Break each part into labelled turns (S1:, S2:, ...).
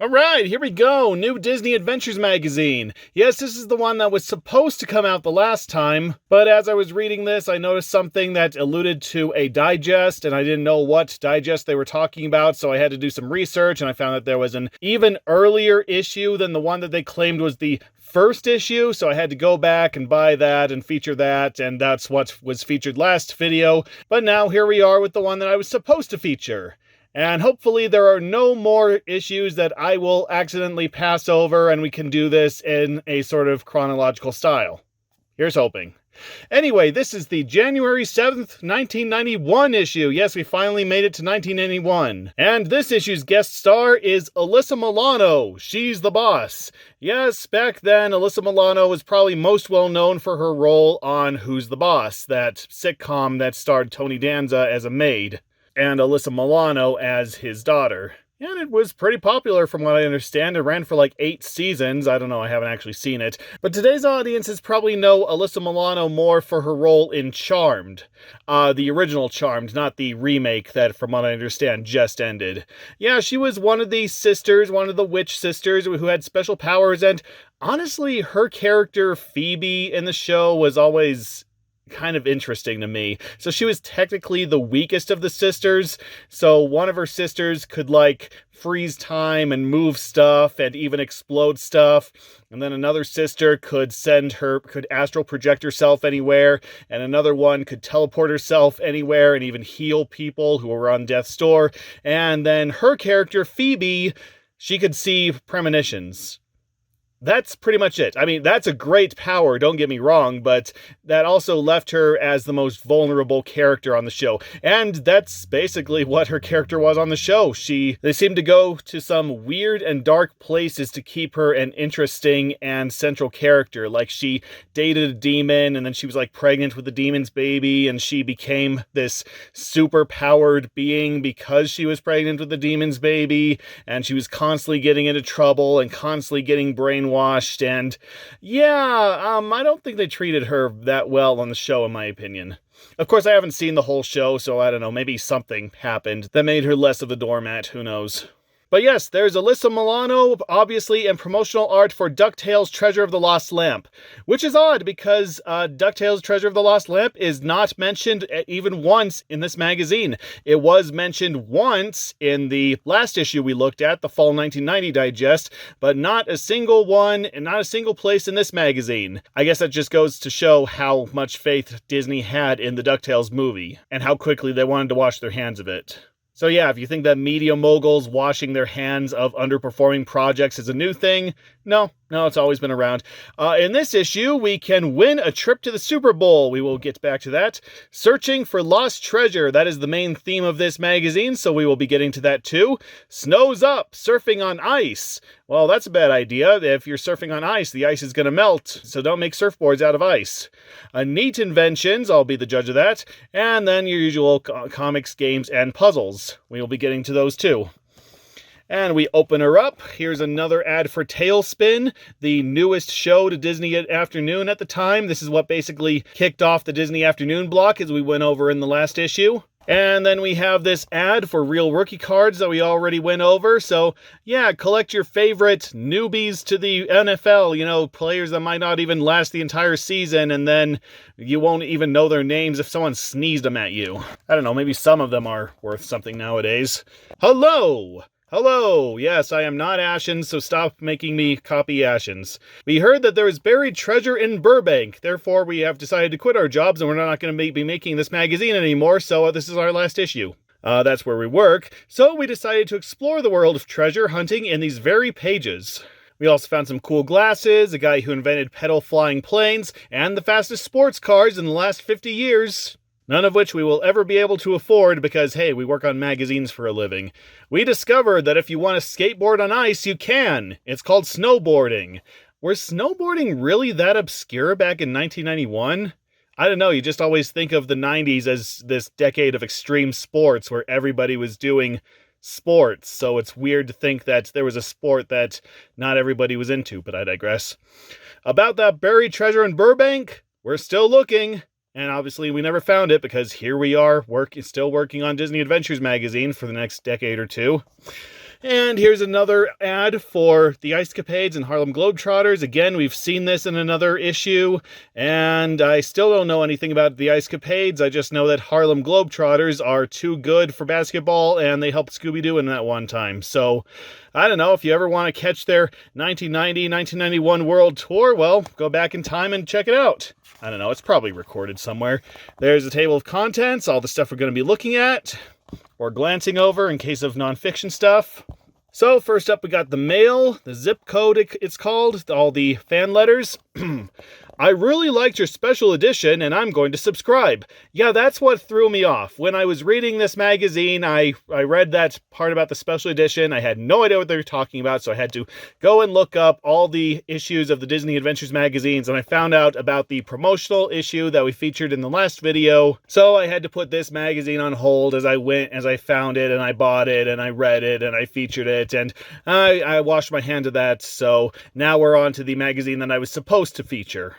S1: Alright, here we go. New Disney Adventures magazine. Yes, this is the one that was supposed to come out the last time, but as I was reading this, I noticed something that alluded to a digest, and I didn't know what digest they were talking about, so I had to do some research, and I found that there was an even earlier issue than the one that they claimed was the first issue, so I had to go back and buy that and feature that, and that's what was featured last video. But now here we are with the one that I was supposed to feature. And hopefully there are no more issues that I will accidentally pass over and we can do this in a sort of chronological style. Here's hoping. Anyway, this is the January 7th, 1991 issue. Yes, we finally made it to 1991. And this issue's guest star is Alyssa Milano. She's the boss. Yes, back then, Alyssa Milano was probably most well known for her role on Who's the Boss, that sitcom that starred Tony Danza as a maid, and Alyssa Milano as his daughter. And it was pretty popular from what I understand. It ran for like 8 seasons. I don't know, I haven't actually seen it. But today's audiences probably know Alyssa Milano more for her role in Charmed. The original Charmed, not the remake that, from what I understand, just ended. Yeah, she was one of the sisters, one of the witch sisters who had special powers, and honestly, her character Phoebe in the show was always kind of interesting to me. So she was technically the weakest of the sisters, so one of her sisters could like freeze time and move stuff and even explode stuff, and then another sister could astral project herself anywhere, and another one could teleport herself anywhere and even heal people who were on death's door. And then her character Phoebe, she could see premonitions. That's pretty much it. I mean, that's a great power, don't get me wrong, but that also left her as the most vulnerable character on the show. And that's basically what her character was on the show. They seemed to go to some weird and dark places to keep her an interesting and central character. Like, she dated a demon, and then she was like pregnant with the demon's baby, and she became this super powered being because she was pregnant with the demon's baby, and she was constantly getting into trouble and constantly getting brainwashed. And yeah, I don't think they treated her that well on the show, in my opinion. Of course, I haven't seen the whole show, so I don't know, maybe something happened that made her less of the doormat, who knows. But yes, there's Alyssa Milano, obviously, and promotional art for DuckTales Treasure of the Lost Lamp. Which is odd, because DuckTales Treasure of the Lost Lamp is not mentioned even once in this magazine. It was mentioned once in the last issue we looked at, the Fall 1990 Digest, but not a single one, and not a single place in this magazine. I guess that just goes to show how much faith Disney had in the DuckTales movie, and how quickly they wanted to wash their hands of it. So yeah, if you think that media moguls washing their hands of underperforming projects is a new thing, no, it's always been around. In this issue, we can win a trip to the Super Bowl. We will get back to that. Searching for lost treasure. That is the main theme of this magazine, so we will be getting to that too. Snows up. Surfing on ice. Well, that's a bad idea. If you're surfing on ice, the ice is going to melt, so don't make surfboards out of ice. Neat inventions. I'll be the judge of that. And then your usual comics, games, and puzzles. We will be getting to those too. And we open her up. Here's another ad for Tailspin, the newest show to Disney Afternoon at the time. This is what basically kicked off the Disney Afternoon block, as we went over in the last issue. And then we have this ad for real rookie cards that we already went over. So yeah, collect your favorite newbies to the NFL, players that might not even last the entire season, and then you won't even know their names if someone sneezed them at you. I don't know, maybe some of them are worth something nowadays. Hello! Yes, I am not Ashens, so stop making me copy Ashens. We heard that there is buried treasure in Burbank. Therefore, we have decided to quit our jobs, and we're not going to be making this magazine anymore, so this is our last issue. That's where we work, so we decided to explore the world of treasure hunting in these very pages. We also found some cool glasses, a guy who invented pedal flying planes, and the fastest sports cars in the last 50 years. None of which we will ever be able to afford because, hey, we work on magazines for a living. We discovered that if you want to skateboard on ice, you can. It's called snowboarding. Was snowboarding really that obscure back in 1991? I don't know, you just always think of the 90s as this decade of extreme sports where everybody was doing sports, so it's weird to think that there was a sport that not everybody was into, but I digress. About that buried treasure in Burbank, we're still looking. And obviously we never found it because here we are, still working on Disney Adventures magazine for the next decade or two. And here's another ad for the Ice Capades and Harlem Globetrotters. Again, we've seen this in another issue, and I still don't know anything about the Ice Capades. I just know that Harlem Globetrotters are too good for basketball, and they helped Scooby-Doo in that one time. So, I don't know, if you ever want to catch their 1990-1991 World Tour, well, go back in time and check it out. I don't know, it's probably recorded somewhere. There's a table of contents, all the stuff we're going to be looking at, or glancing over in case of nonfiction stuff. So first up we got the mail, the zip code it's called, all the fan letters. I really liked your special edition and I'm going to subscribe. Yeah, that's what threw me off. When I was reading this magazine, I read that part about the special edition. I had no idea what they were talking about, so I had to go and look up all the issues of the Disney Adventures magazines, and I found out about the promotional issue that we featured in the last video. So I had to put this magazine on hold as I found it, and I bought it, and I read it, and I featured it, and I washed my hand of that. So now we're on to the magazine that I was supposed to feature.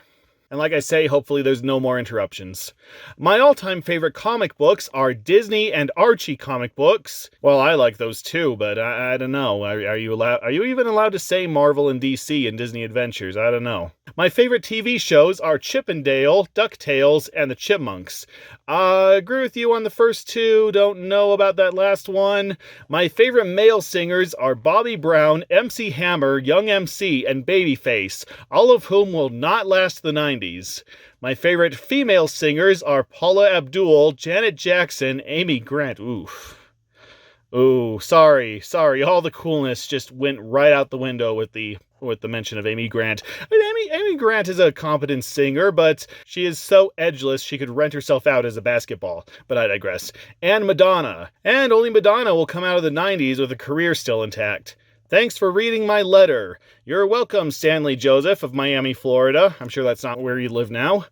S1: And like I say, hopefully there's no more interruptions. My all-time favorite comic books are Disney and Archie comic books. Well, I like those too, but I don't know. Are you even allowed to say Marvel and DC in Disney Adventures? I don't know. My favorite TV shows are Chip and Dale, DuckTales, and the Chipmunks. I agree with you on the first two, don't know about that last one. My favorite male singers are Bobby Brown, MC Hammer, Young MC, and Babyface, all of whom will not last the 90s. My favorite female singers are Paula Abdul, Janet Jackson, Amy Grant. Ooh, sorry. All the coolness just went right out the window with the mention of Amy Grant. I mean, Amy Grant is a competent singer, but she is so edgeless she could rent herself out as a basketball. But I digress. And Madonna. And only Madonna will come out of the 90s with a career still intact. Thanks for reading my letter. You're welcome, Stanley Joseph of Miami, Florida. I'm sure that's not where you live now.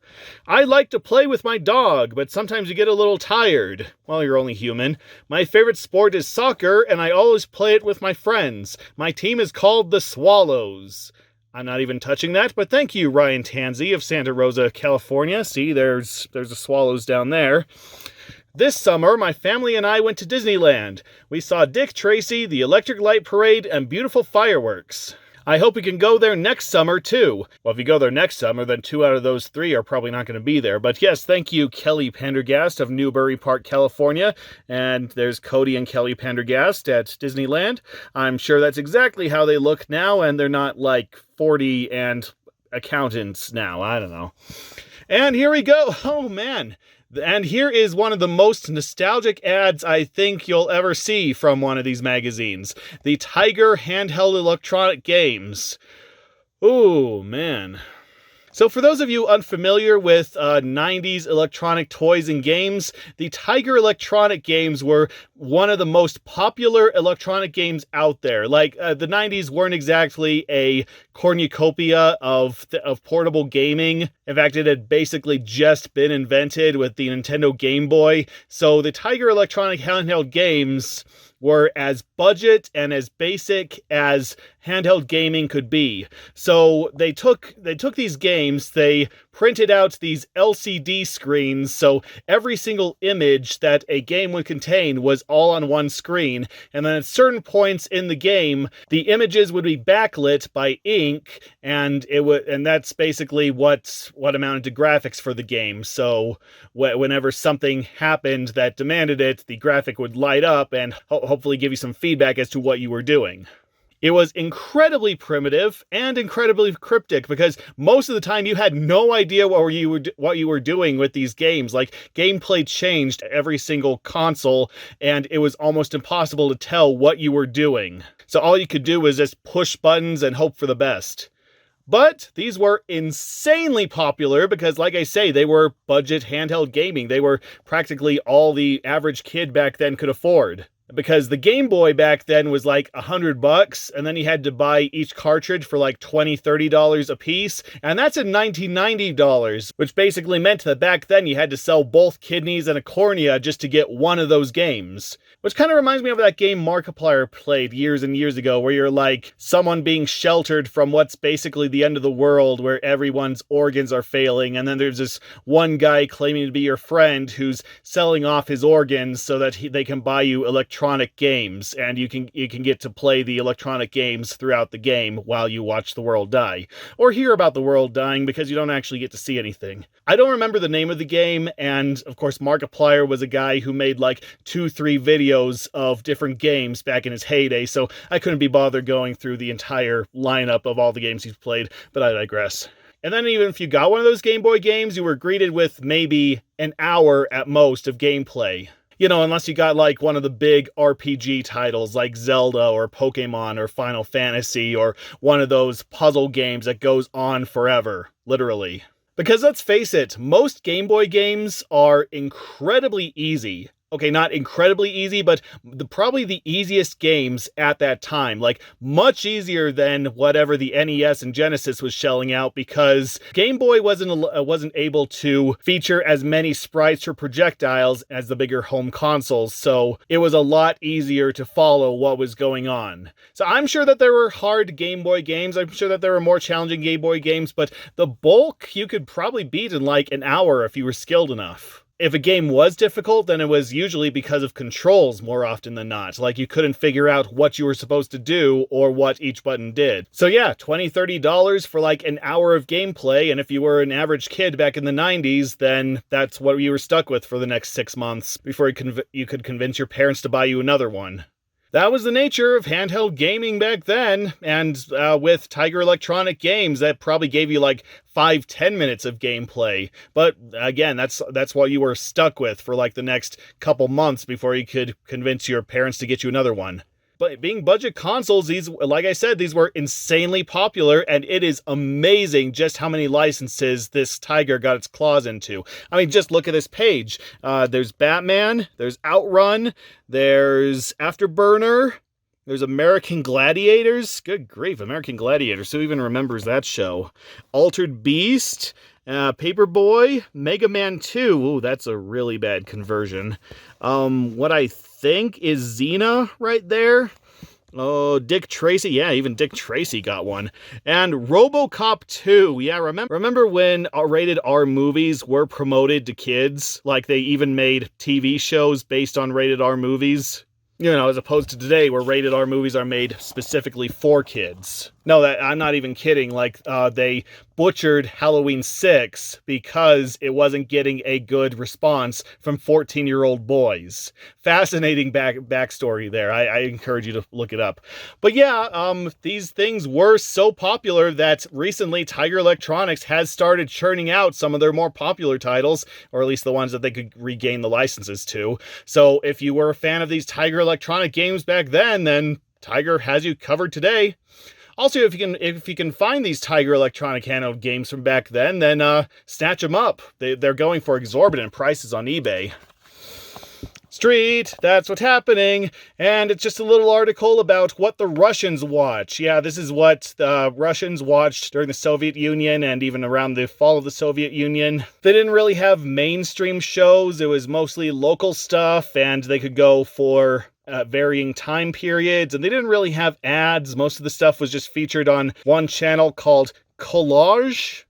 S1: I like to play with my dog, but sometimes you get a little tired. Well, you're only human. My favorite sport is soccer, and I always play it with my friends. My team is called the Swallows. I'm not even touching that, but thank you, Ryan Tansey of Santa Rosa, California. See, there's the Swallows down there. This summer, my family and I went to Disneyland. We saw Dick Tracy, the Electric Light Parade, and beautiful fireworks. I hope we can go there next summer, too. Well, if you go there next summer, then 2 out of those 3 are probably not going to be there. But yes, thank you, Kelly Pendergast of Newbury Park, California. And there's Cody and Kelly Pendergast at Disneyland. I'm sure that's exactly how they look now, and they're not like 40 and accountants now. I don't know. And here we go. Oh, man. And here is one of the most nostalgic ads I think you'll ever see from one of these magazines. The Tiger handheld electronic games. Ooh, man. So for those of you unfamiliar with 90s electronic toys and games, the Tiger electronic games were one of the most popular electronic games out there. Like, the 90s weren't exactly a cornucopia of portable gaming. In fact, it had basically just been invented with the Nintendo Game Boy. So the Tiger electronic handheld games were as budget and as basic as handheld gaming could be. So they took these games, they printed out these LCD screens, so every single image that a game would contain was all on one screen, and then at certain points in the game, the images would be backlit by ink, and that's basically what amounted to graphics for the game. So whenever something happened that demanded it, the graphic would light up and hopefully give you some feedback as to what you were doing. It was incredibly primitive and incredibly cryptic because most of the time you had no idea what you were doing with these games. Like, gameplay changed every single console, and it was almost impossible to tell what you were doing. So all you could do was just push buttons and hope for the best. But these were insanely popular because, like I say, they were budget handheld gaming. They were practically all the average kid back then could afford. Because the Game Boy back then was like $100, and then you had to buy each cartridge for like $20, $30 a piece, and that's in $1990, which basically meant that back then you had to sell both kidneys and a cornea just to get one of those games. Which kind of reminds me of that game Markiplier played years and years ago, where you're like someone being sheltered from what's basically the end of the world, where everyone's organs are failing, and then there's this one guy claiming to be your friend who's selling off his organs so that they can buy you electronic electronic games, and you can get to play the electronic games throughout the game while you watch the world die, or hear about the world dying because you don't actually get to see anything. I don't remember the name of the game, and of course Markiplier was a guy who made like 2-3 videos of different games back in his heyday, so I couldn't be bothered going through the entire lineup of all the games he's played, but I digress. And then even if you got one of those Game Boy games, you were greeted with maybe an hour at most of gameplay. You know, unless you got like one of the big RPG titles like Zelda or Pokemon or Final Fantasy or one of those puzzle games that goes on forever, literally. Because let's face it, most Game Boy games are incredibly easy. Okay, not incredibly easy, but probably the easiest games at that time. Like, much easier than whatever the NES and Genesis was shelling out, because Game Boy wasn't able to feature as many sprites or projectiles as the bigger home consoles, so it was a lot easier to follow what was going on. So I'm sure that there were hard Game Boy games, I'm sure that there were more challenging Game Boy games, but the bulk you could probably beat in like an hour if you were skilled enough. If a game was difficult, then it was usually because of controls more often than not. Like you couldn't figure out what you were supposed to do or what each button did. So yeah, $20, $30 for like an hour of gameplay. And if you were an average kid back in the 90s, then that's what you were stuck with for the next 6 months before you could convince your parents to buy you another one. That was the nature of handheld gaming back then, and with Tiger Electronic Games, that probably gave you like 5-10 minutes of gameplay. But again, that's what you were stuck with for like the next couple months before you could convince your parents to get you another one. But being budget consoles, these, like I said, these were insanely popular, and it is amazing just how many licenses this Tiger got its claws into. I mean, just look at this page. There's Batman, there's Outrun, there's Afterburner, there's American Gladiators. Good grief, American Gladiators. Who even remembers that show? Altered Beast, Paperboy, Mega Man 2. Ooh, that's a really bad conversion. What I think is Xena right there. Oh, Dick Tracy. Yeah, even Dick Tracy got one. And RoboCop 2. Yeah, remember when rated R movies were promoted to kids? Like they even made TV shows based on rated R movies? You know, as opposed to today where rated R movies are made specifically for kids. No, I'm not even kidding. Like, they butchered Halloween 6 because it wasn't getting a good response from 14-year-old boys. Fascinating backstory there. I encourage you to look it up. But yeah, these things were so popular that recently Tiger Electronics has started churning out some of their more popular titles, or at least the ones that they could regain the licenses to. So if you were a fan of these Tiger Electronic games back then Tiger has you covered today. Also, if you can find these Tiger Electronic handheld games from back then snatch them up. They're going for exorbitant prices on eBay. Street, that's what's happening. And it's just a little article about what the Russians watch. Yeah, this is what the Russians watched during the Soviet Union and even around the fall of the Soviet Union. They didn't really have mainstream shows. It was mostly local stuff, and they could go for varying time periods, and they didn't really have ads. Most of the stuff was just featured on one channel called Collage?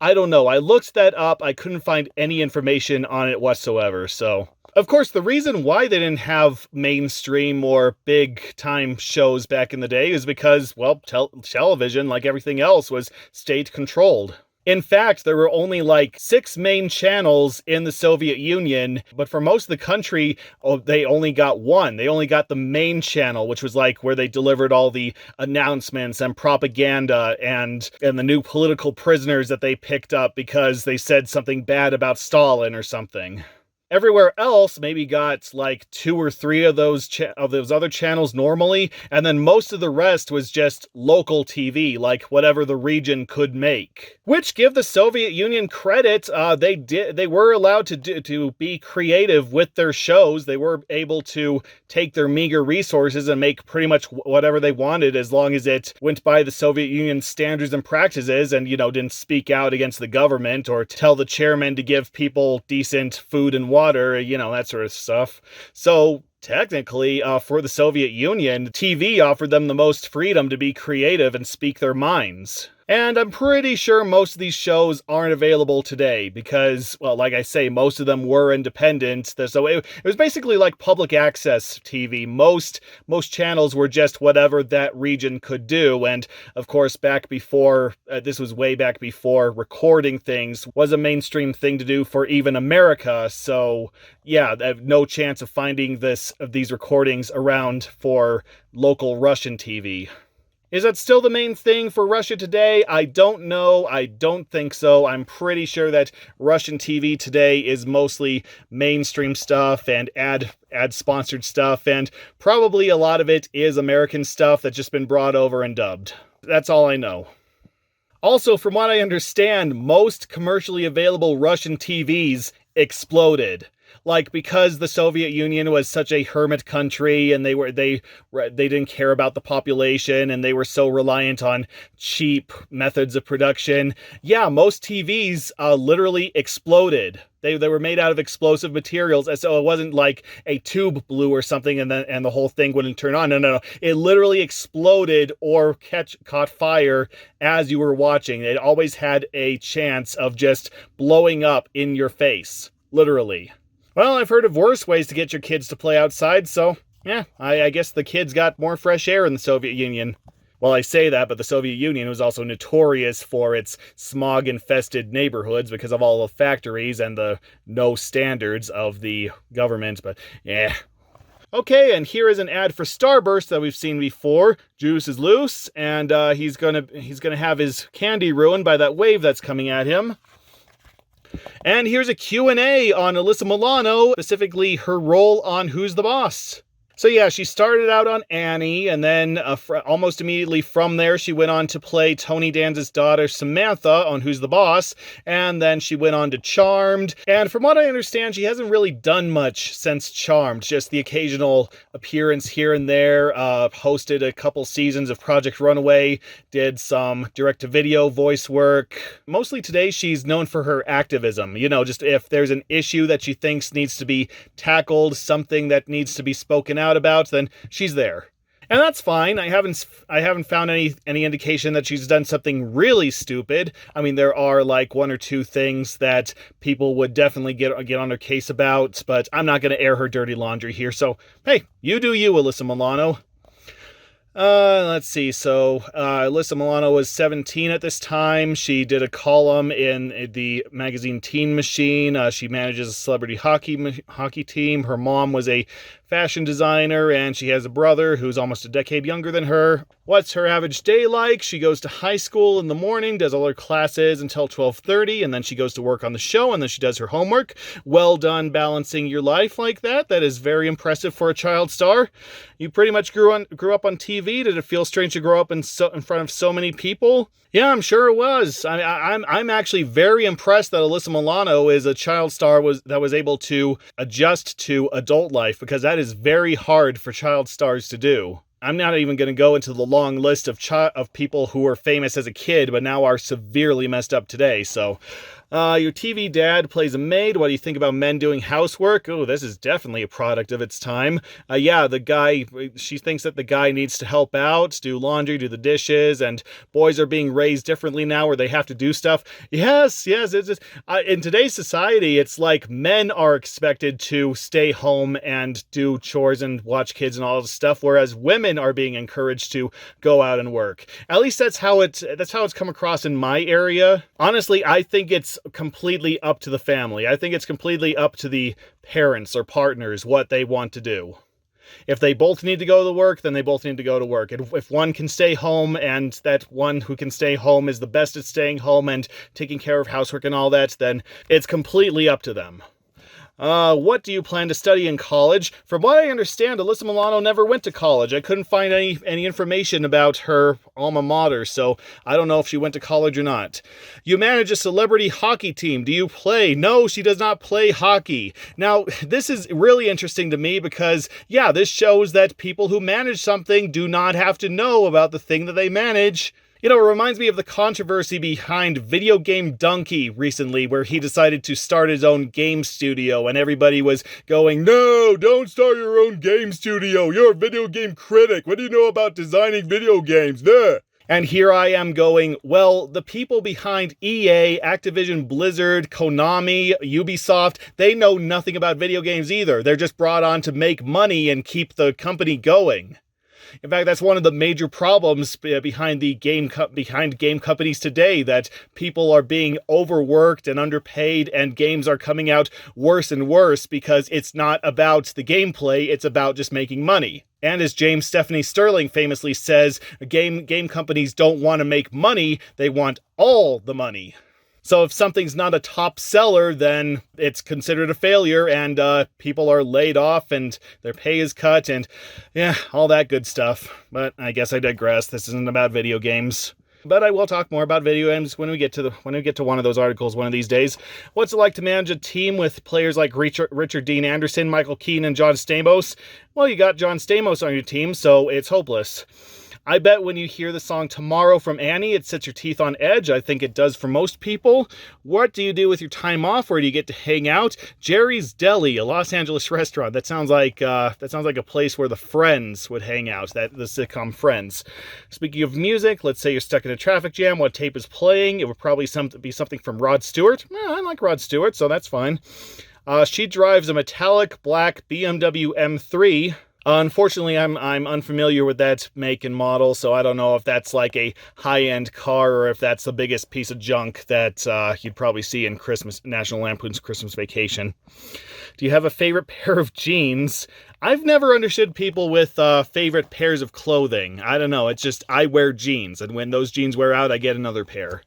S1: I don't know. I looked that up. I couldn't find any information on it whatsoever. So, of course, the reason why they didn't have mainstream or big-time shows back in the day is because, well, television, like everything else, was state-controlled. In fact, there were only like 6 main channels in the Soviet Union, but for most of the country, they only got one. They only got the main channel, which was like where they delivered all the announcements and propaganda and the new political prisoners that they picked up because they said something bad about Stalin or something. Everywhere else maybe got like 2 or 3 of those other channels normally, and then most of the rest was just local TV, like whatever the region could make. Which, give the Soviet Union credit, they were allowed to be creative with their shows. They were able to take their meager resources and make pretty much whatever they wanted, as long as it went by the Soviet Union standards and practices, and didn't speak out against the government or tell the chairman to give people decent food and water, that sort of stuff. So technically, for the Soviet Union, TV offered them the most freedom to be creative and speak their minds. And I'm pretty sure most of these shows aren't available today because, well, like I say, most of them were independent. So it was basically like public access TV. Most channels were just whatever that region could do. And of course, back before, this was way back before recording things was a mainstream thing to do for even America. So yeah, I have no chance of finding these recordings around for local Russian TV. Is that still the main thing for Russia today? I don't know. I don't think so. I'm pretty sure that Russian TV today is mostly mainstream stuff and ad-sponsored stuff, and probably a lot of it is American stuff that's just been brought over and dubbed. That's all I know. Also, from what I understand, most commercially available Russian TVs exploded. Like, because the Soviet Union was such a hermit country and they didn't care about the population and they were so reliant on cheap methods of production. Yeah, most TVs literally exploded. They were made out of explosive materials, and so it wasn't like a tube blew or something and the whole thing wouldn't turn on. No. It literally exploded or caught fire as you were watching. It always had a chance of just blowing up in your face. Literally. Well, I've heard of worse ways to get your kids to play outside, so yeah, I guess the kids got more fresh air in the Soviet Union. Well, I say that, but the Soviet Union was also notorious for its smog-infested neighborhoods because of all the factories and the no standards of the government, but yeah. Okay, and here is an ad for Starburst that we've seen before. Juice is loose, and he's gonna have his candy ruined by that wave that's coming at him. And here's a Q&A on Alyssa Milano, specifically her role on Who's the Boss? So yeah, she started out on Annie, and then almost immediately from there, she went on to play Tony Danza's daughter, Samantha, on Who's the Boss, and then she went on to Charmed, and from what I understand, she hasn't really done much since Charmed, just the occasional appearance here and there, hosted a couple seasons of Project Runaway, did some direct-to-video voice work. Mostly today, she's known for her activism, you know, just if there's an issue that she thinks needs to be tackled, something that needs to be spoken out about, then she's there. And that's fine. I haven't found any indication that she's done something really stupid. I mean, there are like one or two things that people would definitely get on her case about, but I'm not going to air her dirty laundry here. So, hey, you do you, Alyssa Milano. Let's see. So, Alyssa Milano was 17 at this time. She did a column in the magazine Teen Machine. She manages a celebrity hockey team. Her mom was a fashion designer, and she has a brother who's almost a decade younger than her. What's her average day like? She goes to high school in the morning, does all her classes until 12:30, and then she goes to work on the show, and then she does her homework. Well done balancing your life like that. That is very impressive for a child star. You pretty much grew up on TV. Did it feel strange to grow up in front of so many people? Yeah, I'm sure it was. I'm actually very impressed that Alyssa Milano is a child star that was able to adjust to adult life, because that is very hard for child stars to do. I'm not even going to go into the long list of people who were famous as a kid but now are severely messed up today. So, your TV dad plays a maid. What do you think about men doing housework? Oh, this is definitely a product of its time. Yeah, she thinks that the guy needs to help out, do laundry, do the dishes, and boys are being raised differently now where they have to do stuff. Yes, it's just, in today's society, it's like men are expected to stay home and do chores and watch kids and all this stuff, whereas women are being encouraged to go out and work. At least that's how it's come across in my area. Honestly, I think it's completely up to the family. I think it's completely up to the parents or partners what they want to do. If they both need to go to work, then they both need to go to work. If one can stay home and that one who can stay home is the best at staying home and taking care of housework and all that, then it's completely up to them. What do you plan to study in college? From what I understand, Alyssa Milano never went to college. I couldn't find any information about her alma mater, so I don't know if she went to college or not. You manage a celebrity hockey team. Do you play? No, she does not play hockey. Now, this is really interesting to me because, yeah, this shows that people who manage something do not have to know about the thing that they manage. You know, it reminds me of the controversy behind Video Game Donkey recently, where he decided to start his own game studio, and everybody was going, "No, don't start your own game studio. You're a video game critic. What do you know about designing video games?" Duh. And here I am going, well, the people behind EA, Activision, Blizzard, Konami, Ubisoft, they know nothing about video games either. They're just brought on to make money and keep the company going. In fact, that's one of the major problems behind game companies today, that people are being overworked and underpaid, and games are coming out worse and worse because it's not about the gameplay, it's about just making money. And as James Stephanie Sterling famously says, game companies don't want to make money, they want all the money. So if something's not a top seller, then it's considered a failure, and people are laid off and their pay is cut, and yeah, all that good stuff. But I guess I digress. This isn't about video games. But I will talk more about video games when we get to one of those articles one of these days. What's it like to manage a team with players like Richard Dean Anderson, Michael Keane, and John Stamos? Well, you got John Stamos on your team, so it's hopeless. I bet when you hear the song Tomorrow from Annie, it sets your teeth on edge. I think it does for most people. What do you do with your time off? Where do you get to hang out? Jerry's Deli, a Los Angeles restaurant. That sounds like a place where the Friends would hang out. The sitcom Friends. Speaking of music, let's say you're stuck in a traffic jam. What tape is playing? It would probably be something from Rod Stewart. I like Rod Stewart, so that's fine. She drives a metallic black BMW M3. Unfortunately, I'm unfamiliar with that make and model, so I don't know if that's like a high-end car or if that's the biggest piece of junk that you'd probably see in National Lampoon's Christmas Vacation. Do you have a favorite pair of jeans? I've never understood people with favorite pairs of clothing. I don't know, it's just I wear jeans, and when those jeans wear out, I get another pair.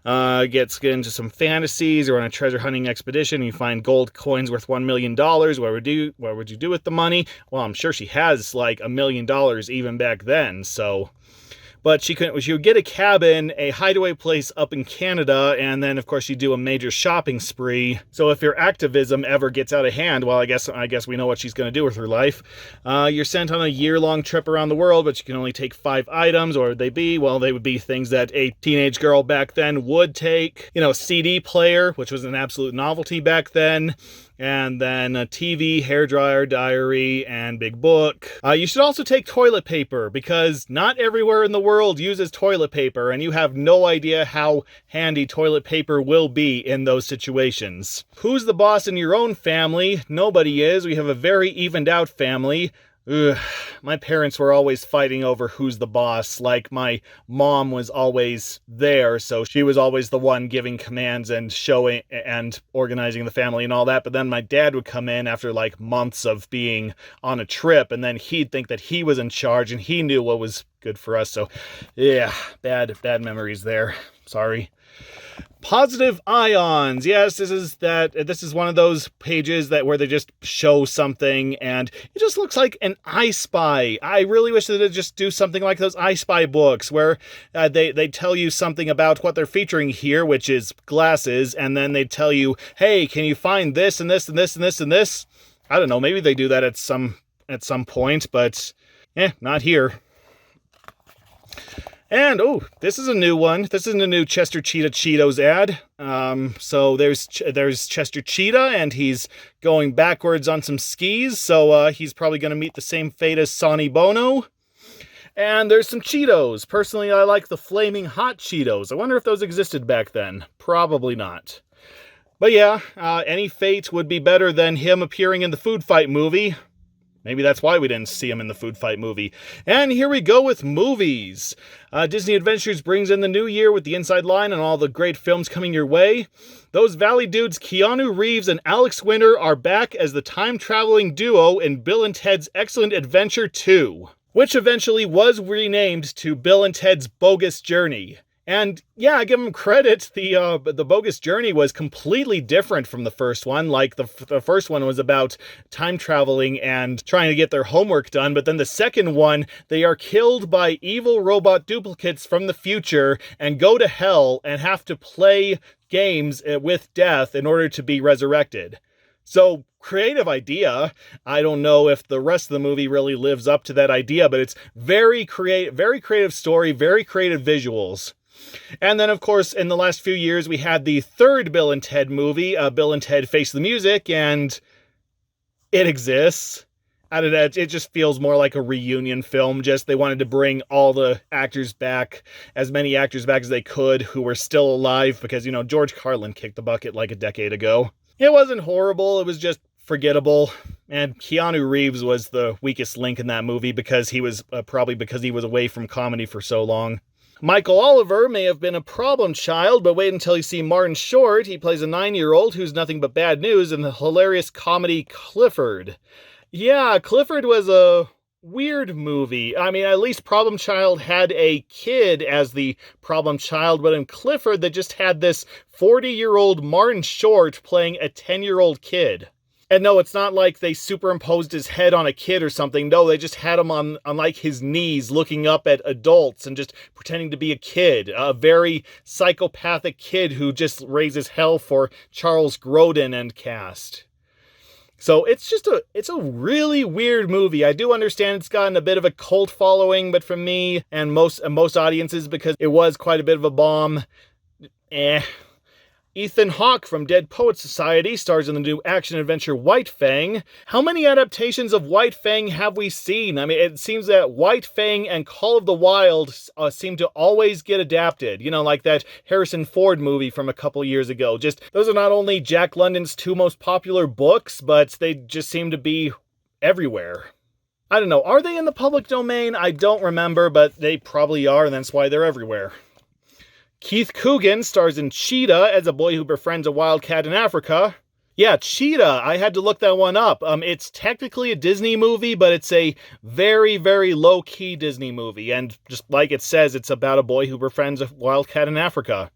S1: Get into some fantasies, or on a treasure hunting expedition, you find gold coins worth $1 million. What would you do with the money? Well, I'm sure she has like $1 million even back then, so. But she would get a cabin, a hideaway place up in Canada, and then of course she'd do a major shopping spree. So if your activism ever gets out of hand, well, I guess we know what she's going to do with her life. You're sent on a year-long trip around the world, but you can only take 5 items. Or would they be? Well, they would be things that a teenage girl back then would take. CD player, which was an absolute novelty back then. And then a TV, hairdryer, diary, and big book. You should also take toilet paper, because not everywhere in the world uses toilet paper, and you have no idea how handy toilet paper will be in those situations. Who's the boss in your own family? Nobody is. We have a very evened out family. Ugh, my parents were always fighting over who's the boss. Like, my mom was always there, so she was always the one giving commands and showing and organizing the family and all that. But then my dad would come in after like months of being on a trip, and then he'd think that he was in charge and he knew what was good for us. So yeah, bad memories there. Sorry. Positive ions. Yes, this is one of those pages where they just show something and it just looks like an I Spy. I really wish they'd just do something like those I Spy books where they tell you something about what they're featuring here, which is glasses, and then they tell you, hey, can you find this and this and this and this and this? I don't know, maybe they do that at some point, but not here. And, this is a new one. This isn't a new Chester Cheetah Cheetos ad. So there's Chester Cheetah, and he's going backwards on some skis, so he's probably going to meet the same fate as Sonny Bono. And there's some Cheetos. Personally, I like the Flaming Hot Cheetos. I wonder if those existed back then. Probably not. But yeah, any fate would be better than him appearing in the Food Fight movie. Maybe that's why we didn't see him in the Food Fight movie. And here we go with movies. Disney Adventures brings in the new year with the Inside Line and all the great films coming your way. Those Valley dudes Keanu Reeves and Alex Winter are back as the time-traveling duo in Bill and Ted's Excellent Adventure 2, which eventually was renamed to Bill and Ted's Bogus Journey. And yeah, I give them credit. The Bogus Journey was completely different from the first one. Like the first one was about time traveling and trying to get their homework done. But then the second one, they are killed by evil robot duplicates from the future and go to hell and have to play games with death in order to be resurrected. So, creative idea. I don't know if the rest of the movie really lives up to that idea, but it's very creative story, very creative visuals. And then, of course, in the last few years, we had the third Bill and Ted movie, Bill and Ted Face the Music, and it exists. I don't know, it just feels more like a reunion film. Just they wanted to bring all the actors back, as many actors back as they could who were still alive, because, George Carlin kicked the bucket like a decade ago. It wasn't horrible, it was just forgettable. And Keanu Reeves was the weakest link in that movie because he was probably because he was away from comedy for so long. Michael Oliver may have been a problem child, but wait until you see Martin Short. He plays a 9-year-old who's nothing but bad news in the hilarious comedy Clifford. Yeah, Clifford was a weird movie. I mean, at least Problem Child had a kid as the problem child, but in Clifford, they just had this 40-year-old Martin Short playing a 10-year-old kid. And no, it's not like they superimposed his head on a kid or something. No, they just had him on like his knees looking up at adults and just pretending to be a kid. A very psychopathic kid who just raises hell for Charles Grodin and cast. So it's a really weird movie. I do understand it's gotten a bit of a cult following, but for me and most audiences, because it was quite a bit of a bomb, Ethan Hawke from Dead Poets Society stars in the new action-adventure White Fang. How many adaptations of White Fang have we seen? I mean, it seems that White Fang and Call of the Wild seem to always get adapted. Like that Harrison Ford movie from a couple years ago. Just, those are not only Jack London's 2 most popular books, but they just seem to be everywhere. I don't know, are they in the public domain? I don't remember, but they probably are, and that's why they're everywhere. Keith Coogan stars in Cheetah as a boy who befriends a wildcat in Africa. Yeah, Cheetah, I had to look that one up. It's technically a Disney movie, but it's a very, very low-key Disney movie. And just like it says, it's about a boy who befriends a wildcat in Africa.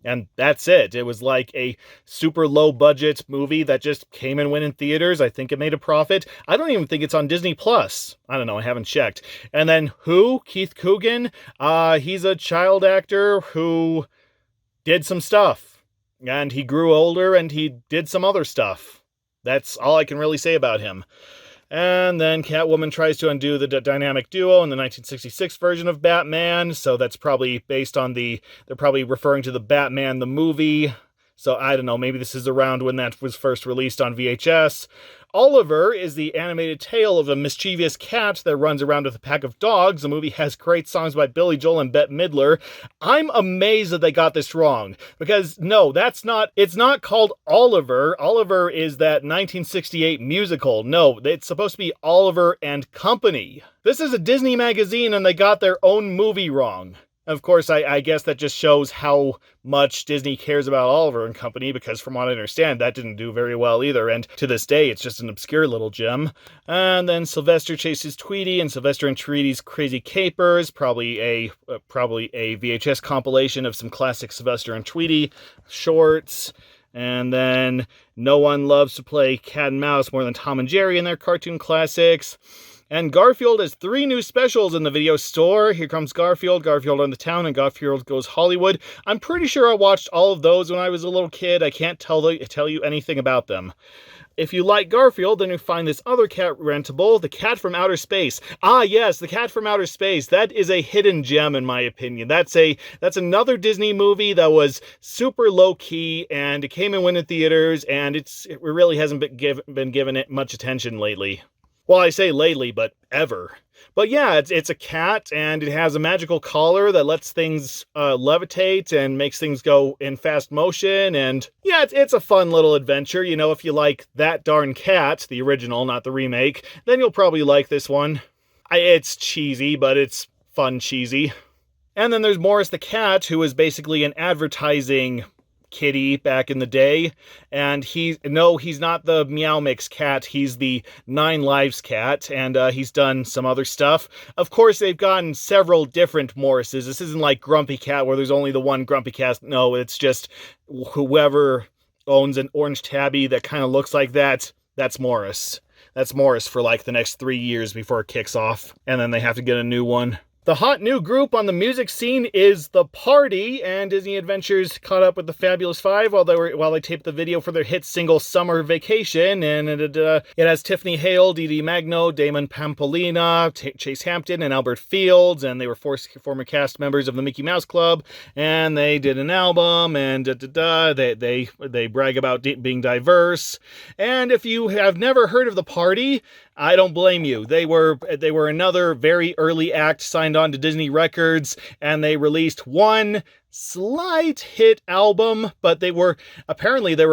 S1: And that's it. It was like a super low-budget movie that just came and went in theaters. I think it made a profit. I don't even think it's on Disney+. I don't know, I haven't checked. And then who? Keith Coogan? He's a child actor who did some stuff. And he grew older and he did some other stuff. That's all I can really say about him. And then Catwoman tries to undo the dynamic duo in the 1966 version of Batman, so that's probably based on they're probably referring to the Batman the movie. So I don't know, maybe this is around when that was first released on VHS. Oliver is the animated tale of a mischievous cat that runs around with a pack of dogs. The movie has great songs by Billy Joel and Bette Midler. I'm amazed that they got this wrong, because no, it's not called Oliver. Oliver is that 1968 musical. No, it's supposed to be Oliver and Company. This is a Disney magazine and they got their own movie wrong. Of course, I guess that just shows how much Disney cares about Oliver and Company, because from what I understand, that didn't do very well either, and to this day, it's just an obscure little gem. And then Sylvester Chases Tweety and Sylvester and Tweety's Crazy Capers, probably a VHS compilation of some classic Sylvester and Tweety shorts. And then No One Loves to Play Cat and Mouse more than Tom and Jerry in their cartoon classics. And Garfield has 3 new specials in the video store. Here Comes Garfield, Garfield on the Town, and Garfield Goes Hollywood. I'm pretty sure I watched all of those when I was a little kid. I can't tell you anything about them. If you like Garfield, then you find this other cat rentable, The Cat from Outer Space. Ah, yes, The Cat from Outer Space. That is a hidden gem, in my opinion. That's another Disney movie that was super low-key, and it came and went in theaters, and it really hasn't been given it much attention lately. Well, I say lately, but ever. But yeah, it's a cat, and it has a magical collar that lets things levitate and makes things go in fast motion, and yeah, it's a fun little adventure. If you like That Darn Cat, the original, not the remake, then you'll probably like this one. It's cheesy, but it's fun cheesy. And then there's Morris the Cat, who is basically an advertising kitty back in the day, and he's not the Meow Mix cat, he's the 9 Lives cat, and he's done some other stuff. Of course, they've gotten several different Morrises. This isn't like Grumpy Cat, where there's only the one Grumpy Cat. No, it's just whoever owns an orange tabby that kind of looks like that, that's Morris. That's Morris for like the next 3 years before it kicks off, and then they have to get a new one. The hot new group on the music scene is The Party, and Disney Adventures caught up with the Fabulous Five while they taped the video for their hit single Summer Vacation, and it has Tiffany Hale, Dee Dee Magno, Damon Pampolina, Chase Hampton, and Albert Fields, and they were former cast members of the Mickey Mouse Club, and they did an album, and they brag about being diverse. And if you have never heard of The Party, I don't blame you. They were another very early act signed on to Disney Records, and they released one slight hit album, but they were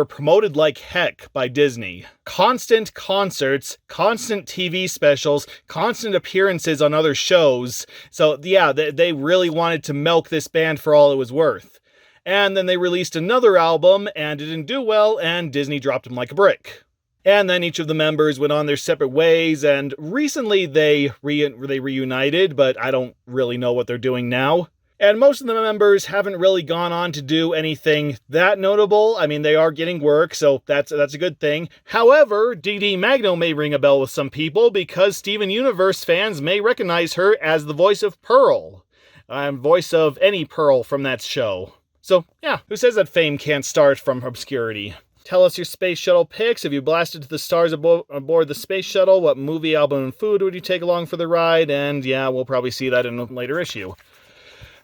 S1: promoted like heck by Disney. Constant concerts, constant TV specials, constant appearances on other shows. So yeah, they really wanted to milk this band for all it was worth. And then they released another album, and it didn't do well, and Disney dropped them like a brick. And then each of the members went on their separate ways, and recently they reunited, but I don't really know what they're doing now. And most of the members haven't really gone on to do anything that notable. I mean, they are getting work, so that's a good thing. However, Dee Dee Magno may ring a bell with some people, because Steven Universe fans may recognize her as the voice of Pearl. Voice of any Pearl from that show. So, yeah, who says that fame can't start from obscurity? Tell us your space shuttle picks. If you blasted to the stars aboard the space shuttle, what movie, album, and food would you take along for the ride? And yeah, we'll probably see that in a later issue.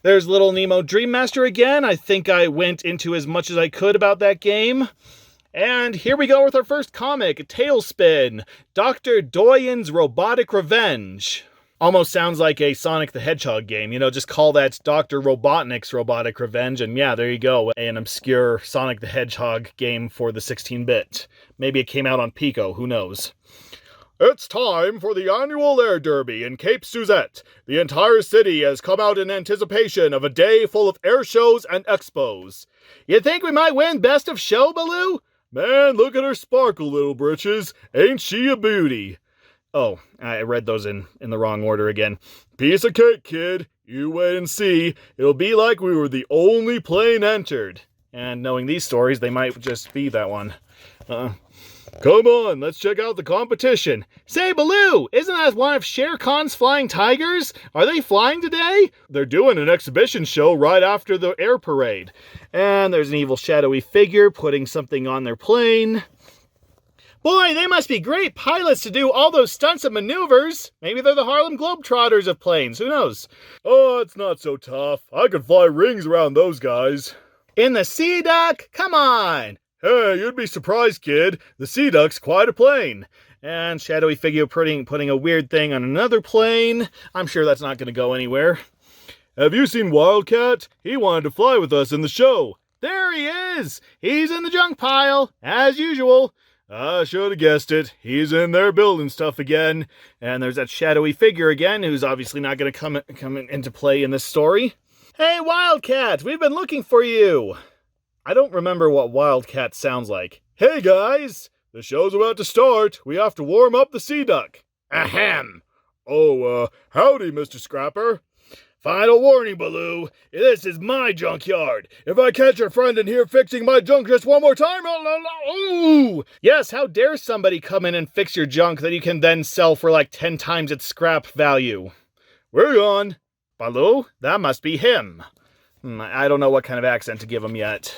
S1: There's Little Nemo Dream Master again. I think I went into as much as I could about that game. And here we go with our first comic, Tailspin, Dr. Doyen's Robotic Revenge. Almost sounds like a Sonic the Hedgehog game. You know, just call that Dr. Robotnik's Robotic Revenge, and yeah, there you go. An obscure Sonic the Hedgehog game for the 16-bit. Maybe it came out on Pico, who knows. It's time for the annual Air Derby in Cape Suzette. The entire city has come out in anticipation of a day full of air shows and expos. You think we might win Best of Show, Baloo? Man, look at her sparkle, little britches. Ain't she a beauty? Oh, I read those in the wrong order again. Piece of cake, kid. You wait and see. It'll be like we were the only plane entered. And knowing these stories, they might just be that one. Come on, let's check out the competition. Say, Baloo, isn't that one of Shere Khan's flying tigers? Are they flying today? They're doing an exhibition show right after the air parade. And there's an evil shadowy figure putting something on their plane. Boy, they must be great pilots to do all those stunts and maneuvers. Maybe they're the Harlem Globetrotters of planes, who knows? Oh, it's not so tough. I could fly rings around those guys. In the Sea Duck? Come on! Hey, you'd be surprised, kid. The Sea Duck's quite a plane. And shadowy figure putting a weird thing on another plane. I'm sure that's not going to go anywhere. Have you seen Wildcat? He wanted to fly with us in the show. There he is! He's in the junk pile, as usual. I should have guessed it. He's in there building stuff again. And there's that shadowy figure again, who's obviously not going to come into play in this story. Hey, Wildcat, we've been looking for you. I don't remember what Wildcat sounds like. Hey, guys, the show's about to start. We have to warm up the Sea Duck. Ahem. Oh, howdy, Mr. Scrapper. Final warning, Baloo. This is my junkyard. If I catch your friend in here fixing my junk just one more time, ooh! Yes, how dare somebody come in and fix your junk that you can then sell for like 10 times its scrap value? We're on. Baloo? That must be him. I don't know what kind of accent to give him yet.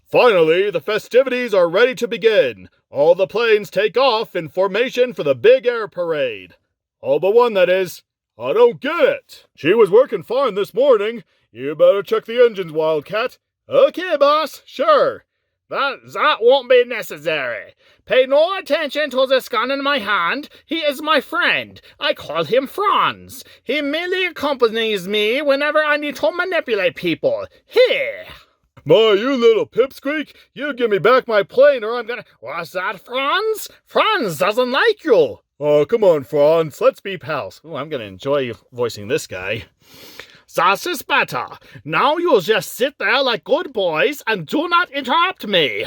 S1: Finally, the festivities are ready to begin. All the planes take off in formation for the big air parade. All but one, that is. I don't get it. She was working fine this morning. You better check the engines, Wildcat. Okay, boss, sure. That won't be necessary. Pay no attention to this gun in my hand. He is my friend. I call him Franz. He merely accompanies me whenever I need to manipulate people. Here. My, you little pipsqueak. You give me back my plane or I'm gonna... What's that, Franz? Franz doesn't like you. Oh, come on, Franz. Let's be pals. Oh, I'm going to enjoy voicing this guy. That is better. Now you'll just sit there like good boys and do not interrupt me.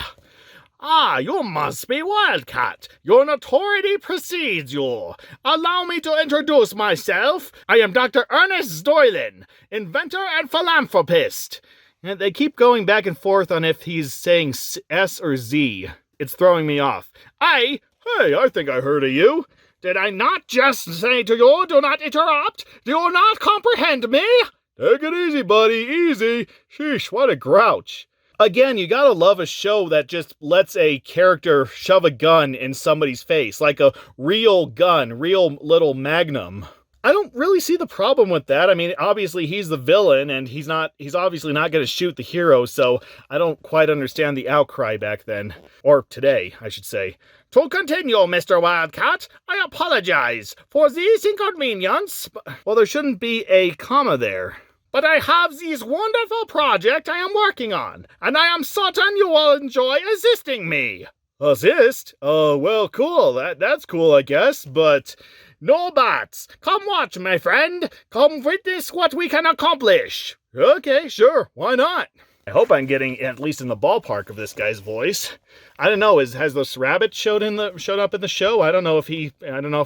S1: Ah, you must be Wildcat. Your notoriety precedes you. Allow me to introduce myself. I am Dr. Ernest Doylen, inventor and philanthropist. And they keep going back and forth on if he's saying S or Z. It's throwing me off. Hey, I think I heard of you. Did I not just say to you, do not interrupt? Do you not comprehend me? Take it easy, buddy, easy. Sheesh, what a grouch. Again, you gotta love a show that just lets a character shove a gun in somebody's face, like a real gun, real little Magnum. I don't really see the problem with that. I mean, obviously he's the villain, and he's obviously not going to shoot the hero, so I don't quite understand the outcry back then. Or today, I should say. To continue, Mr. Wildcat, I apologize for this inconvenience. Well, there shouldn't be a comma there. But I have this wonderful project I am working on, and I am certain you will enjoy assisting me. Assist? Well, cool. That's cool, I guess, but... No buts. Come watch, my friend. Come witness what we can accomplish. Okay, sure. Why not? I hope I'm getting at least in the ballpark of this guy's voice. I don't know. Has this rabbit showed up in the show? I don't know if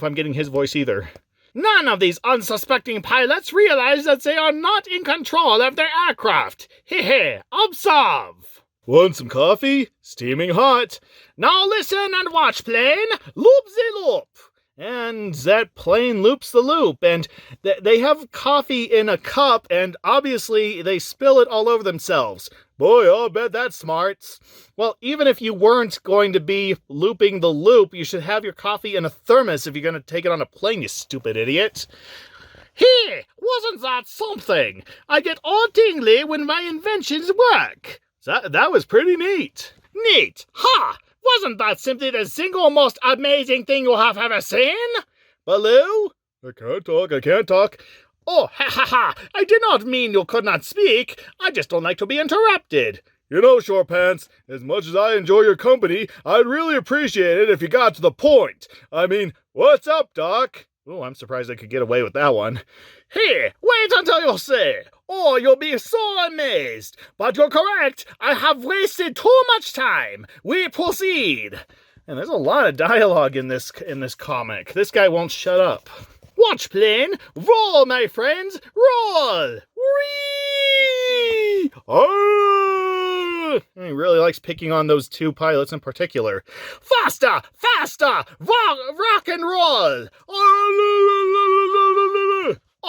S1: I'm getting his voice either. None of these unsuspecting pilots realize that they are not in control of their aircraft. Heh, observe. Want some coffee? Steaming hot. Now listen and watch, plane. Loop the loop. And that plane loops the loop, and they have coffee in a cup, and obviously they spill it all over themselves. Boy, I'll bet that's smart. Well, even if you weren't going to be looping the loop, you should have your coffee in a thermos if you're going to take it on a plane, you stupid idiot. Hey, wasn't that something? I get all tingly when my inventions work. That was pretty neat. Neat, ha! Wasn't that simply the single most amazing thing you have ever seen? Baloo? I can't talk. Oh, ha! I did not mean you could not speak. I just don't like to be interrupted. You know, Short Pants, as much as I enjoy your company, I'd really appreciate it if you got to the point. I mean, what's up, Doc? Oh, I'm surprised I could get away with that one. Here, wait until you see, or you'll be so amazed. But you're correct, I have wasted too much time. We proceed. And there's a lot of dialogue in this comic. This guy won't shut up. Watch, plane. Roll, my friends. Roll. Whee! Oh! He really likes picking on those two pilots in particular. Faster! Faster! Rock and roll!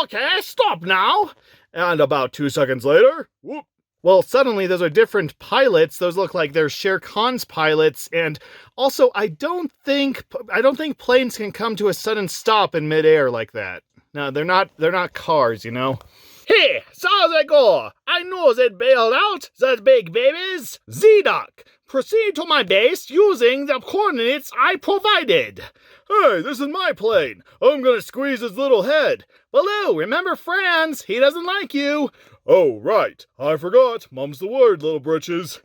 S1: Okay, stop now. And about 2 seconds later, whoop. Well, suddenly those are different pilots. Those look like they're Shere Khan's pilots, and also I don't think planes can come to a sudden stop in midair like that. No, they're not cars, you know. Hey, so they go. I know they bailed out, those big babies. Z-Duck, proceed to my base using the coordinates I provided. Hey, this is my plane. I'm gonna squeeze his little head. Baloo, remember Franz, he doesn't like you. Oh, right. I forgot. Mum's the word, little britches.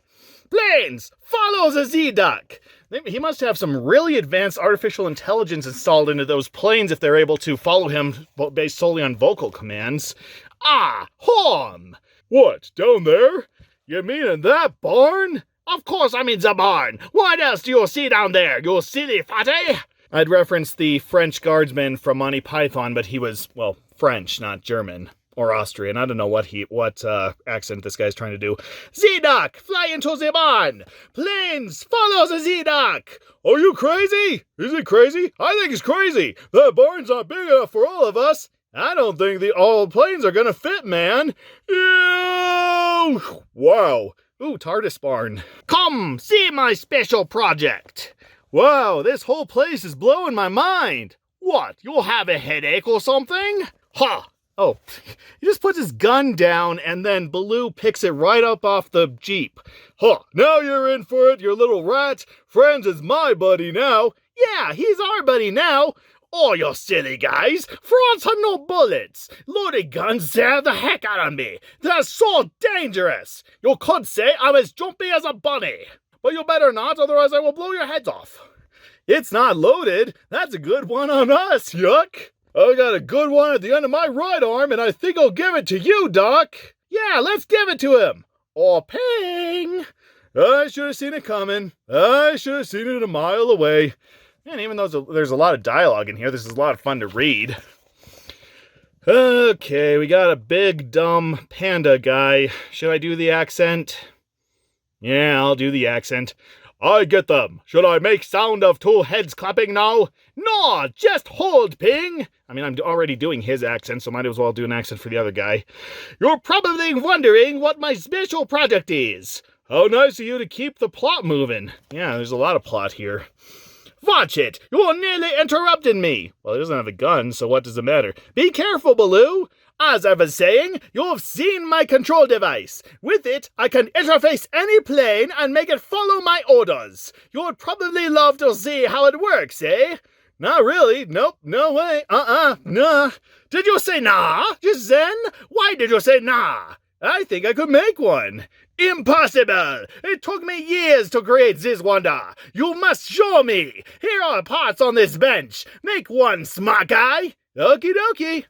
S1: Planes, follow the Z-Duck. He must have some really advanced artificial intelligence installed into those planes if they're able to follow him based solely on vocal commands. Ah, home. What, down there? You mean in that barn? Of course I'm in the barn. What else do you see down there, you silly fatty? I'd referenced the French guardsman from Monty Python, but he was, well, French, not German. Or Austrian. I don't know what accent this guy's trying to do. Z-Duck, fly into the barn! Planes, follow the Z-Duck! Are you crazy? Is he crazy? I think he's crazy! That barn's not big enough for all of us! I don't think all planes are gonna fit, man! Ew! Wow! Ooh, TARDIS barn. Come, see my special project! Wow, this whole place is blowing my mind! What, you'll have a headache or something? Ha! Oh, he just puts his gun down and then Baloo picks it right up off the Jeep. Huh, now you're in for it, you little rat. Franz is my buddy now. Yeah, he's our buddy now. Oh, you silly guys. Franz had no bullets. Loaded guns scare the heck out of me. They're so dangerous. You could say I'm as jumpy as a bunny. But you better not, otherwise I will blow your heads off. It's not loaded. That's a good one on us, yuck. I got a good one at the end of my right arm, and I think I'll give it to you, Doc. Yeah, let's give it to him. Or ping. I should have seen it coming. I should have seen it a mile away. And even though there's a lot of dialogue in here, this is a lot of fun to read. Okay, we got a big, dumb panda guy. Should I do the accent? Yeah, I'll do the accent. I get them. Should I make sound of two heads clapping now? No, just hold, Ping. I mean, I'm already doing his accent, so might as well do an accent for the other guy. You're probably wondering what my special project is. How nice of you to keep the plot moving. Yeah, there's a lot of plot here. Watch it. You nearly interrupted me. Well, he doesn't have a gun, so what does it matter? Be careful, Baloo. As I was saying, you've seen my control device. With it, I can interface any plane and make it follow my orders. You'd probably love to see how it works, eh? Not really. Nope. No way. Nah. Did you say nah? Just then? Why did you say nah? I think I could make one. Impossible! It took me years to create this wonder. You must show me. Here are parts on this bench. Make one, smart guy. Okie dokie.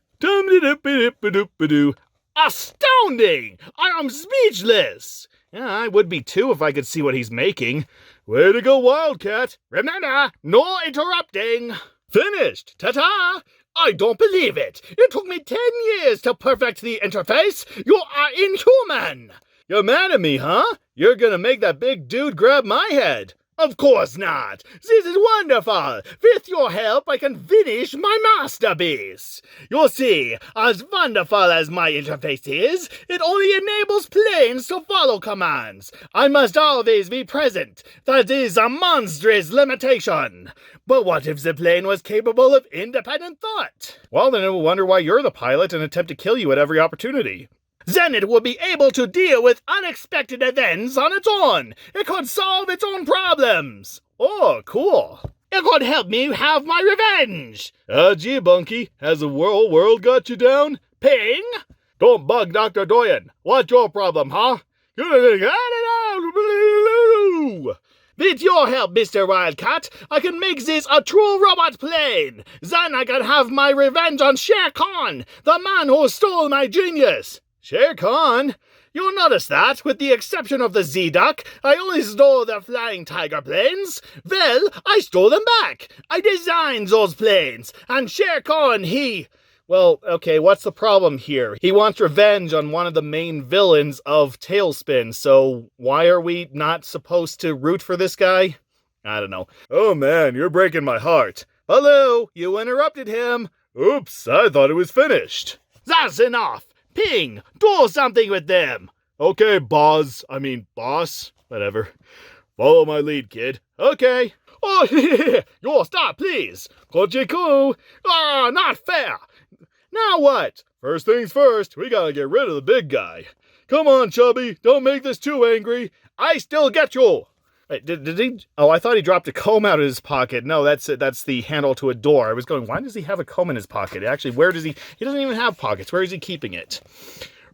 S1: Astounding! I am speechless. Yeah, I would be too if I could see what he's making. Way to go, Wildcat. Remember, no interrupting. Finished. Ta-ta. I don't believe it. It took me 10 years to perfect the interface. You are inhuman. You're mad at me, huh? You're gonna make that big dude grab my head. Of course not. This is wonderful. With your help, I can finish my masterpiece. You'll see, as wonderful as my interface is, it only enables planes to follow commands. I must always be present. That is a monstrous limitation. But what if the plane was capable of independent thought? Well, then it will wonder why you're the pilot and attempt to kill you at every opportunity. Then it would be able to deal with unexpected events on its own. It could solve its own problems. Oh, cool. It could help me have my revenge. Gee, Bunky, has the world got you down? Ping! Don't bug Dr. Doyen. What's your problem, huh? With your help, Mr. Wildcat, I can make this a true robot plane. Then I can have my revenge on Shere Khan, the man who stole my genius. Shere Khan? You'll notice that, with the exception of the Z-Duck, I only stole the flying tiger planes. Well, I stole them back. I designed those planes, and Shere Khan, Well, okay, what's the problem here? He wants revenge on one of the main villains of Tailspin, so why are we not supposed to root for this guy? I don't know. Oh man, you're breaking my heart. Hello, you interrupted him. Oops, I thought it was finished. That's enough. Ping, do something with them. Okay, boss. Whatever. Follow my lead, kid. Okay. Oh, yo, stop, please. Kojiku. Not fair. Now what? First things first, we gotta get rid of the big guy. Come on, Chubby, don't make this too angry. I still get you. Wait, did he? Oh, I thought he dropped a comb out of his pocket. No, that's the handle to a door. I was going, why does he have a comb in his pocket? Actually, where does he doesn't even have pockets. Where is he keeping it?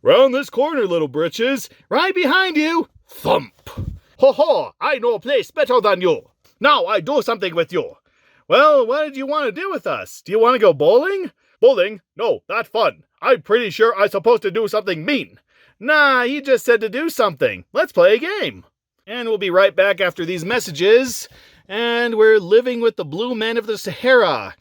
S1: Round this corner, little britches. Right behind you. Thump. Ho ho, I know a place better than you. Now I do something with you. Well, what did you want to do with us? Do you want to go bowling? Bowling? No, that's fun. I'm pretty sure I'm supposed to do something mean. Nah, he just said to do something. Let's play a game. And we'll be right back after these messages. And we're living with the Blue Men of the Sahara.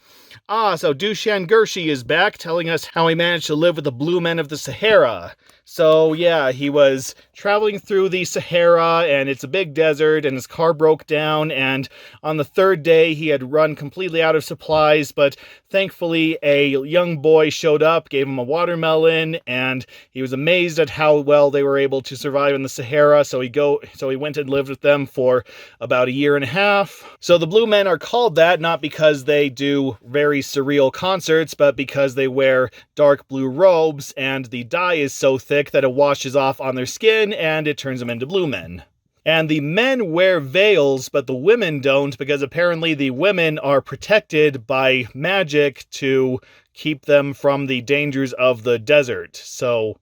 S1: So Dushan Gershi is back telling us how he managed to live with the Blue Men of the Sahara. So yeah, he was traveling through the Sahara, and it's a big desert, and his car broke down, and on the third day he had run completely out of supplies, but thankfully a young boy showed up, gave him a watermelon, and he was amazed at how well they were able to survive in the Sahara, so he went and lived with them for about a year and a half. So the Blue Men are called that, not because they do very surreal concerts, but because they wear dark blue robes, and the dye is so thick that it washes off on their skin, and it turns them into blue men. And the men wear veils, but the women don't, because apparently the women are protected by magic to keep them from the dangers of the desert. So,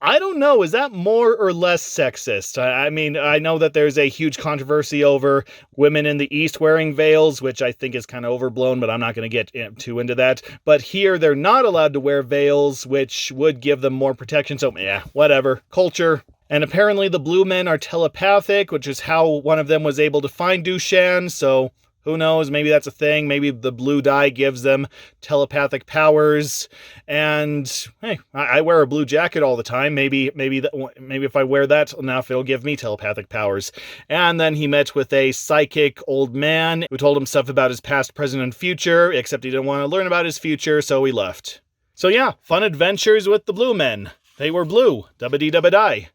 S1: I don't know, is that more or less sexist? I mean, I know that there's a huge controversy over women in the East wearing veils, which I think is kind of overblown, but I'm not going to get too into that. But here, they're not allowed to wear veils, which would give them more protection, so yeah, whatever. Culture. And apparently the Blue Men are telepathic, which is how one of them was able to find Dushan, so who knows, maybe that's a thing. Maybe the blue dye gives them telepathic powers. And hey, I wear a blue jacket all the time. Maybe if I wear that enough, it'll give me telepathic powers. And then he met with a psychic old man who told him stuff about his past, present, and future, except he didn't want to learn about his future, so he left. So yeah, fun adventures with the Blue Men. They were blue. Dubba-dee-dubba-die.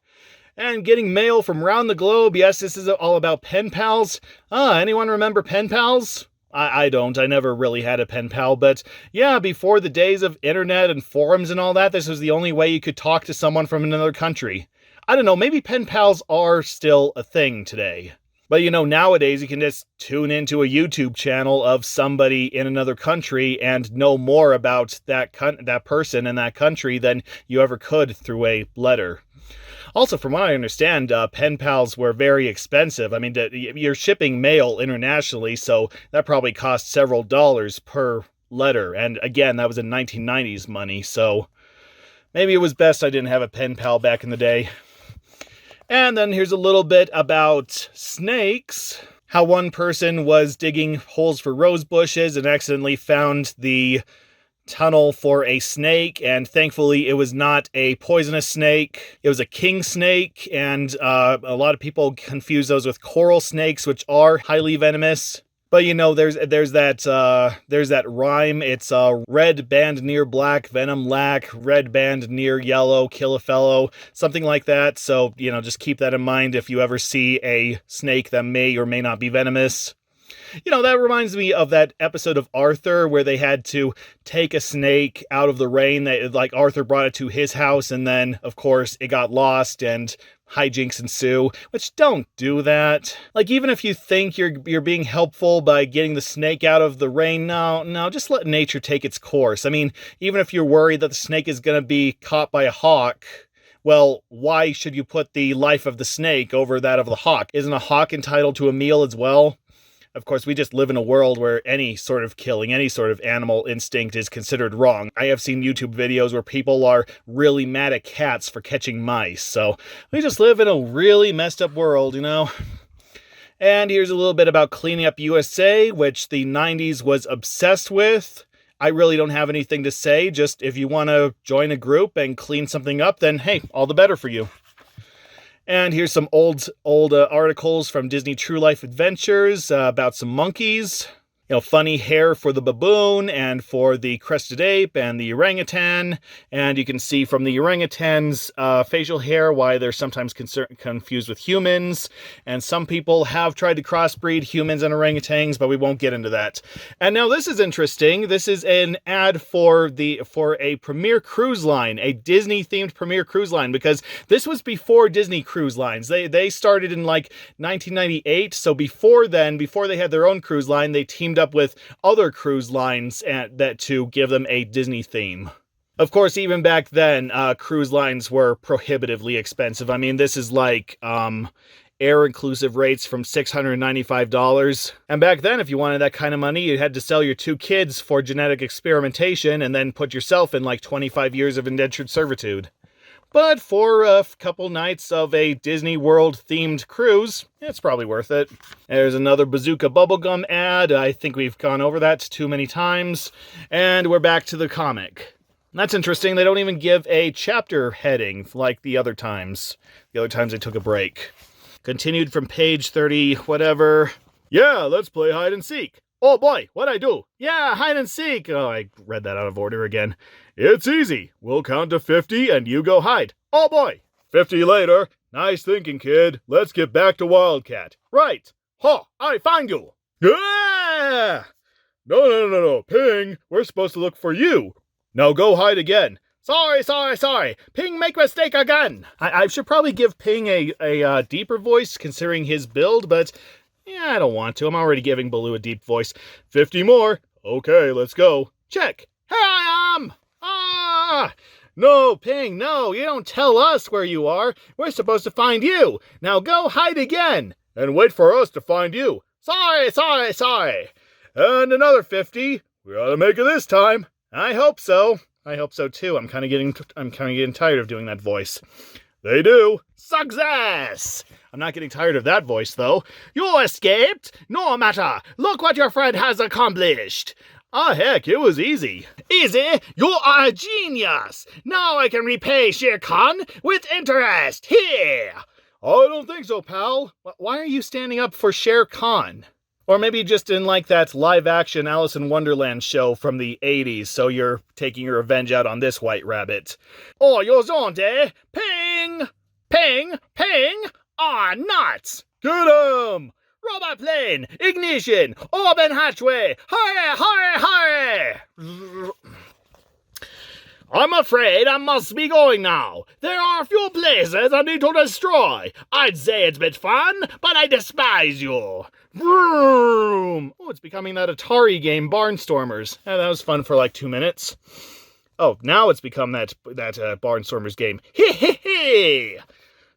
S1: And getting mail from around the globe. Yes, this is all about pen pals. Anyone remember pen pals? I don't. I never really had a pen pal, but yeah, before the days of internet and forums and all that, this was the only way you could talk to someone from another country. I don't know, maybe pen pals are still a thing today. But nowadays you can just tune into a YouTube channel of somebody in another country and know more about that person in that country than you ever could through a letter. Also, from what I understand, pen pals were very expensive. I mean, you're shipping mail internationally, so that probably cost several dollars per letter. And again, that was in 1990s money, so maybe it was best I didn't have a pen pal back in the day. And then here's a little bit about snakes. How one person was digging holes for rose bushes and accidentally found the tunnel for a snake, and thankfully it was not a poisonous snake. It was a king snake, and a lot of people confuse those with coral snakes, which are highly venomous. But there's that rhyme. It's red band near black, venom lack, red band near yellow, kill a fellow, something like that. So, just keep that in mind if you ever see a snake that may or may not be venomous. That reminds me of that episode of Arthur where they had to take a snake out of the rain. Arthur brought it to his house, and then, of course, it got lost and hijinks ensue, which don't do that. Even if you think you're being helpful by getting the snake out of the rain, no, just let nature take its course. I mean, even if you're worried that the snake is going to be caught by a hawk, well, why should you put the life of the snake over that of the hawk? Isn't a hawk entitled to a meal as well? Of course, we just live in a world where any sort of killing, any sort of animal instinct is considered wrong. I have seen YouTube videos where people are really mad at cats for catching mice. So we just live in a really messed up world, And here's a little bit about Cleaning Up USA, which the 90s was obsessed with. I really don't have anything to say. Just if you want to join a group and clean something up, then hey, all the better for you. And here's some old articles from Disney True Life Adventures about some monkeys. Funny hair for the baboon and for the crested ape and the orangutan. And you can see from the orangutan's facial hair why they're sometimes confused with humans. And some people have tried to crossbreed humans and orangutans, but we won't get into that. And now this is interesting. This is an ad for a Premier cruise line, a Disney-themed Premier cruise line, because this was before Disney Cruise Lines. They started in 1998, so before then, before they had their own cruise line, they teamed up with other cruise lines to give them a Disney theme. Of course, even back then, cruise lines were prohibitively expensive. I mean, this is air-inclusive rates from $695. And back then, if you wanted that kind of money, you had to sell your 2 kids for genetic experimentation and then put yourself in 25 years of indentured servitude. But for a couple nights of a Disney World-themed cruise, it's probably worth it. There's another Bazooka Bubblegum ad. I think we've gone over that too many times. And we're back to the comic. That's interesting. They don't even give a chapter heading like the other times. The other times they took a break. Continued from page 30, whatever. Yeah, let's play hide and seek. Oh boy, what'd I do? Yeah, hide and seek. Oh, I read that out of order again. It's easy. We'll count to 50 and you go hide. Oh boy. 50 later. Nice thinking, kid. Let's get back to Wildcat. Right. Ha, I find you. Yeah! No. Ping, we're supposed to look for you. Now go hide again. Sorry. Ping make mistake again. I should probably give Ping a deeper voice considering his build, but yeah, I don't want to. I'm already giving Baloo a deep voice. 50 more. Okay, let's go. Check. Here I am. No, Ping, no, you don't tell us where you are. We're supposed to find you. Now go hide again. And wait for us to find you. Sorry. And another 50. We ought to make it this time. I hope so. I hope so too. I'm kind of getting tired of doing that voice. They do. Success! I'm not getting tired of that voice, though. You escaped? No matter. Look what your friend has accomplished. Ah, heck, it was easy. Easy? You are a genius. Now I can repay Shere Khan with interest. Here. Oh, I don't think so, pal. Why are you standing up for Shere Khan? Or maybe just in that live-action Alice in Wonderland show from the 80s, so you're taking your revenge out on this white rabbit. Oh, you're zonde. Ping! Ping! Ah, nuts! Get him! Robot plane! Ignition! Open hatchway! Hurry, hurry, hurry! I'm afraid I must be going now. There are a few places I need to destroy. I'd say it's a bit fun, but I despise you. Vroom! Oh, it's becoming that Atari game, Barnstormers. That was fun for like 2 minutes. Oh, now it's become that Barnstormers game. Hee hee hee!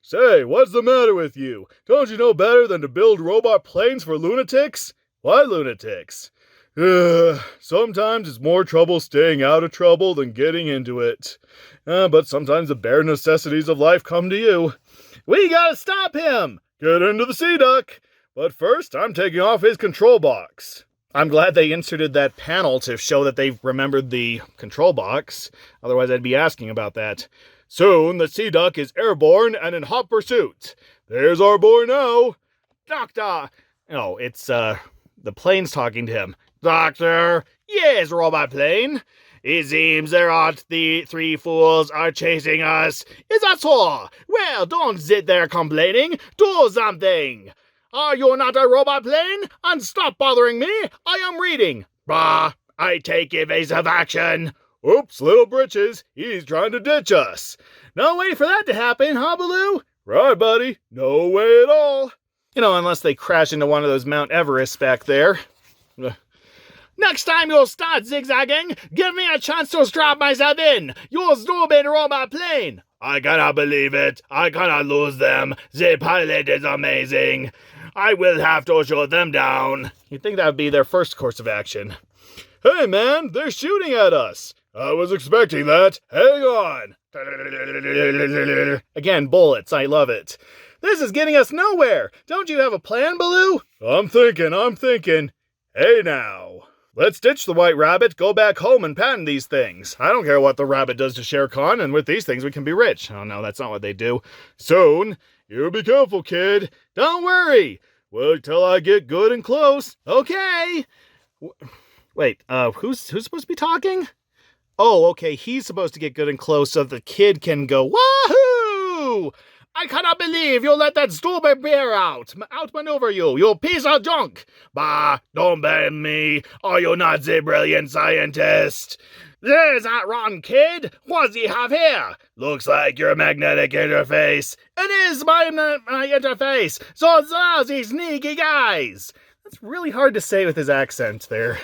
S1: Say, what's the matter with you? Don't you know better than to build robot planes for lunatics? Why lunatics? Sometimes it's more trouble staying out of trouble than getting into it. But sometimes the bare necessities of life come to you. We gotta stop him! Get into the Sea Duck! But first, I'm taking off his control box. I'm glad they inserted that panel to show that they've remembered the control box. Otherwise, I'd be asking about that. Soon, the Sea Duck is airborne and in hot pursuit. There's our boy now. Doctor! Oh, it's, the plane's talking to him. Doctor! Yes, robot plane. It seems there are the 3 fools are chasing us. Is that so? Well, don't sit there complaining. Do something. Are you not a robot plane? And stop bothering me. I am reading. Bah, I take evasive action. Oops, little britches. He's trying to ditch us. No way for that to happen, huh, Baloo? Right, buddy. No way at all. You know, unless they crash into one of those Mount Everests back there. Next time you'll start zigzagging, give me a chance to strap myself in. You're stupid robot plane. I cannot believe it. I cannot lose them. The pilot is amazing. I will have to shoot them down. You'd think that would be their first course of action. Hey, man, they're shooting at us. I was expecting that. Hang on. Again, bullets. I love it. This is getting us nowhere. Don't you have a plan, Baloo? I'm thinking. Hey, now. Let's ditch the White Rabbit, go back home and patent these things. I don't care what the rabbit does to Shere Khan, and with these things we can be rich. Oh, no, that's not what they do. Soon. You be careful, kid. Don't worry. Wait till I get good and close. Okay. Wait, who's supposed to be talking? Oh, okay, he's supposed to get good and close so the kid can go, wahoo! I cannot believe you let that stupid bear outmaneuver you, you piece of junk! Bah, don't blame me. Are you not the brilliant scientist? There's that rotten kid. What does he have here? Looks like your magnetic interface. It is my interface. So those these sneaky guys. That's really hard to say with his accent there.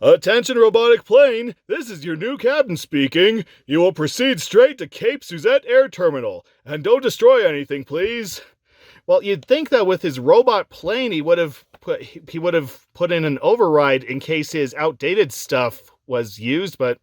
S1: Attention, robotic plane. This is your new captain speaking. You will proceed straight to Cape Suzette Air Terminal. And don't destroy anything, please. Well, you'd think that with his robot plane, he would have put in an override in case his outdated stuff was used, but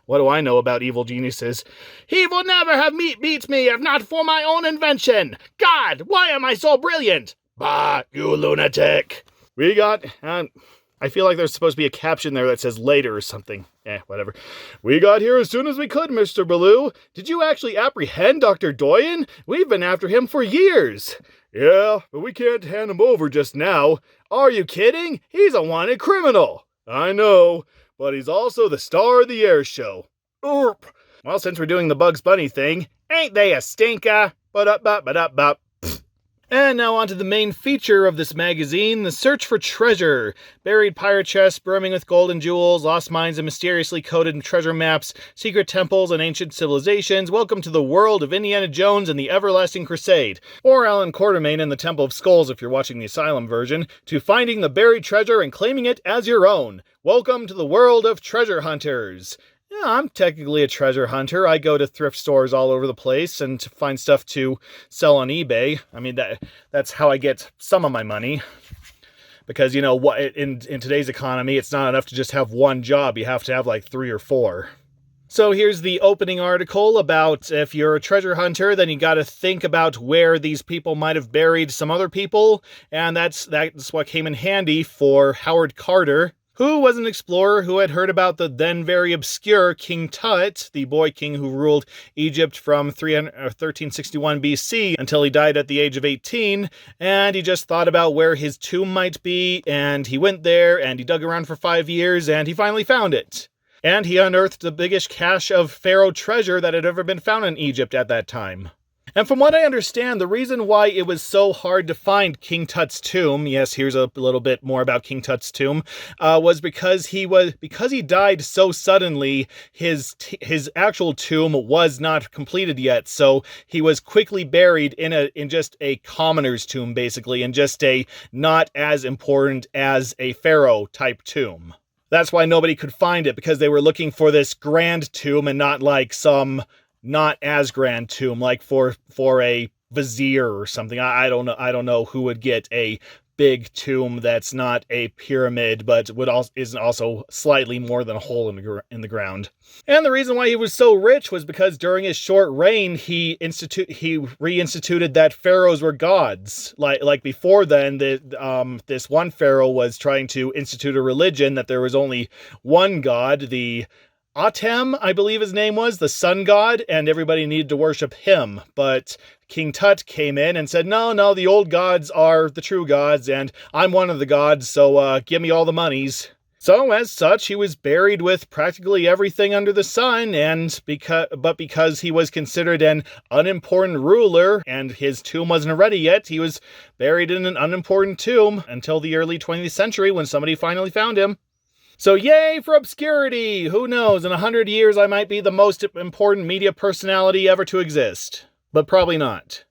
S1: what do I know about evil geniuses? He will never have beat me if not for my own invention. God, why am I so brilliant? Bah, you lunatic. We got, I feel like there's supposed to be a caption there that says later or something. Whatever. We got here as soon as we could, Mr. Baloo. Did you actually apprehend Dr. Doyen? We've been after him for years. Yeah, but we can't hand him over just now. Are you kidding? He's a wanted criminal. I know, but he's also the star of the air show. Oop. Well, since we're doing the Bugs Bunny thing, ain't they a stinker? Ba-da-ba-ba-da-ba. And now on to the main feature of this magazine, the search for treasure. Buried pirate chests brimming with gold and jewels, lost mines and mysteriously coded treasure maps, secret temples and ancient civilizations. Welcome to the world of Indiana Jones and the Everlasting Crusade. Or Alan Quatermain and the Temple of Skulls if you're watching the Asylum version. To finding the buried treasure and claiming it as your own. Welcome to the world of treasure hunters. Yeah, I'm technically a treasure hunter. I go to thrift stores all over the place and to find stuff to sell on eBay. I mean, that's how I get some of my money. Because, you know, what in today's economy, it's not enough to just have one job. You have to have like 3 or 4. So here's the opening article about if you're a treasure hunter, then you got to think about where these people might have buried some other people. And that's what came in handy for Howard Carter, who was an explorer who had heard about the then very obscure King Tut, the boy king who ruled Egypt from 1361 BC until he died at the age of 18, and he just thought about where his tomb might be, and he went there, and he dug around for 5 years, and he finally found it. And he unearthed the biggest cache of pharaoh treasure that had ever been found in Egypt at that time. And from what I understand, the reason why it was so hard to find King Tut's tomb, yes, here's a little bit more about King Tut's tomb, was because he died so suddenly, his actual tomb was not completed yet. So he was quickly buried in just a commoner's tomb, basically, and just a not as important as a pharaoh type tomb. That's why nobody could find it, because they were looking for this grand tomb and not like some not as grand tomb, like for a vizier or something. I don't know who would get a big tomb that's not a pyramid, but is also slightly more than a hole in the ground. And the reason why he was so rich was because during his short reign, he reinstituted that pharaohs were gods. Like before then, this one pharaoh was trying to institute a religion that there was only one god, the Atem, I believe his name was, the sun god, and everybody needed to worship him. But King Tut came in and said, no, the old gods are the true gods, and I'm one of the gods, so give me all the monies. So, as such, he was buried with practically everything under the sun, but because he was considered an unimportant ruler, and his tomb wasn't ready yet, he was buried in an unimportant tomb until the early 20th century when somebody finally found him. So yay for obscurity! Who knows, in 100 years I might be the most important media personality ever to exist. But probably not.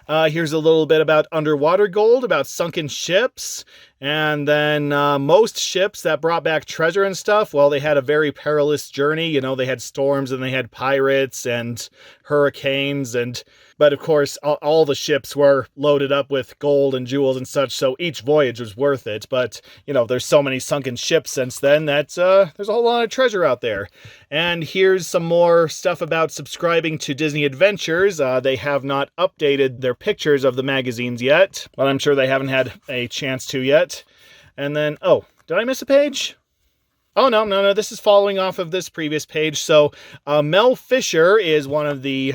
S1: Here's a little bit about underwater gold, about sunken ships, and then most ships that brought back treasure and stuff, well, they had a very perilous journey. You know, they had storms and they had pirates and hurricanes, but of course, all the ships were loaded up with gold and jewels and such, so each voyage was worth it. But, you know, there's so many sunken ships since then that there's a whole lot of treasure out there. And here's some more stuff about subscribing to Disney Adventures. They have not updated their pictures of the magazines yet, but I'm sure they haven't had a chance to yet. And then, oh, did I miss a page? Oh, no, this is following off of this previous page. So, Mel Fisher is one of the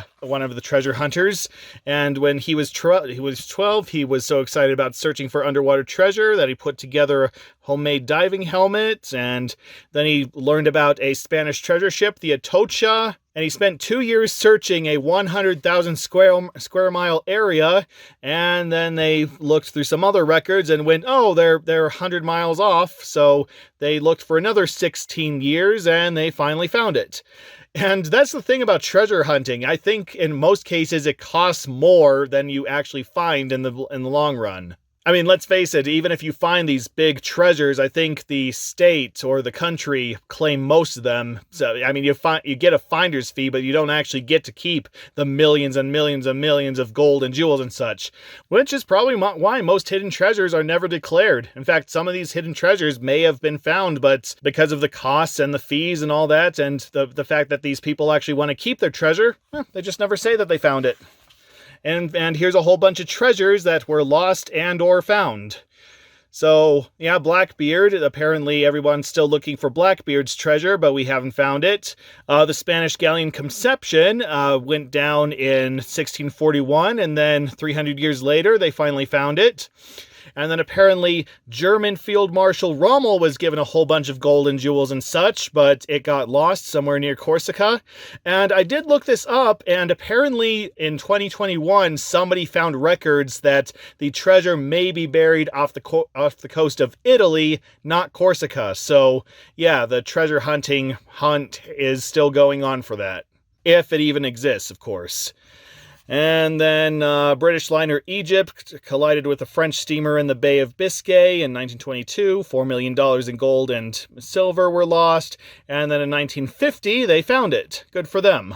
S1: treasure hunters, and when he was 12, he was so excited about searching for underwater treasure that he put together a homemade diving helmet, and then he learned about a Spanish treasure ship, the Atocha, and he spent 2 years searching a 100,000 square mile area, and then they looked through some other records and went, oh, they're 100 miles off, so they looked for another 16 years, and they finally found it. And that's the thing about treasure hunting. I think in most cases it costs more than you actually find in the long run. I mean, let's face it, even if you find these big treasures, I think the state or the country claim most of them. So, I mean, you get a finder's fee, but you don't actually get to keep the millions and millions and millions of gold and jewels and such, which is probably why most hidden treasures are never declared. In fact, some of these hidden treasures may have been found, but because of the costs and the fees and all that, and the fact that these people actually want to keep their treasure, they just never say that they found it. And here's a whole bunch of treasures that were lost and or found. So, yeah, Blackbeard. Apparently everyone's still looking for Blackbeard's treasure, but we haven't found it. The Spanish galleon Conception went down in 1641, and then 300 years later, they finally found it. And then apparently German Field Marshal Rommel was given a whole bunch of gold and jewels and such, but it got lost somewhere near Corsica. And I did look this up, and apparently in 2021, somebody found records that the treasure may be buried off the coast of Italy, not Corsica. So yeah, the treasure hunt is still going on for that. If it even exists, of course. And then British liner Egypt collided with a French steamer in the Bay of Biscay in 1922. $4 million in gold and silver were lost. And then in 1950, they found it. Good for them.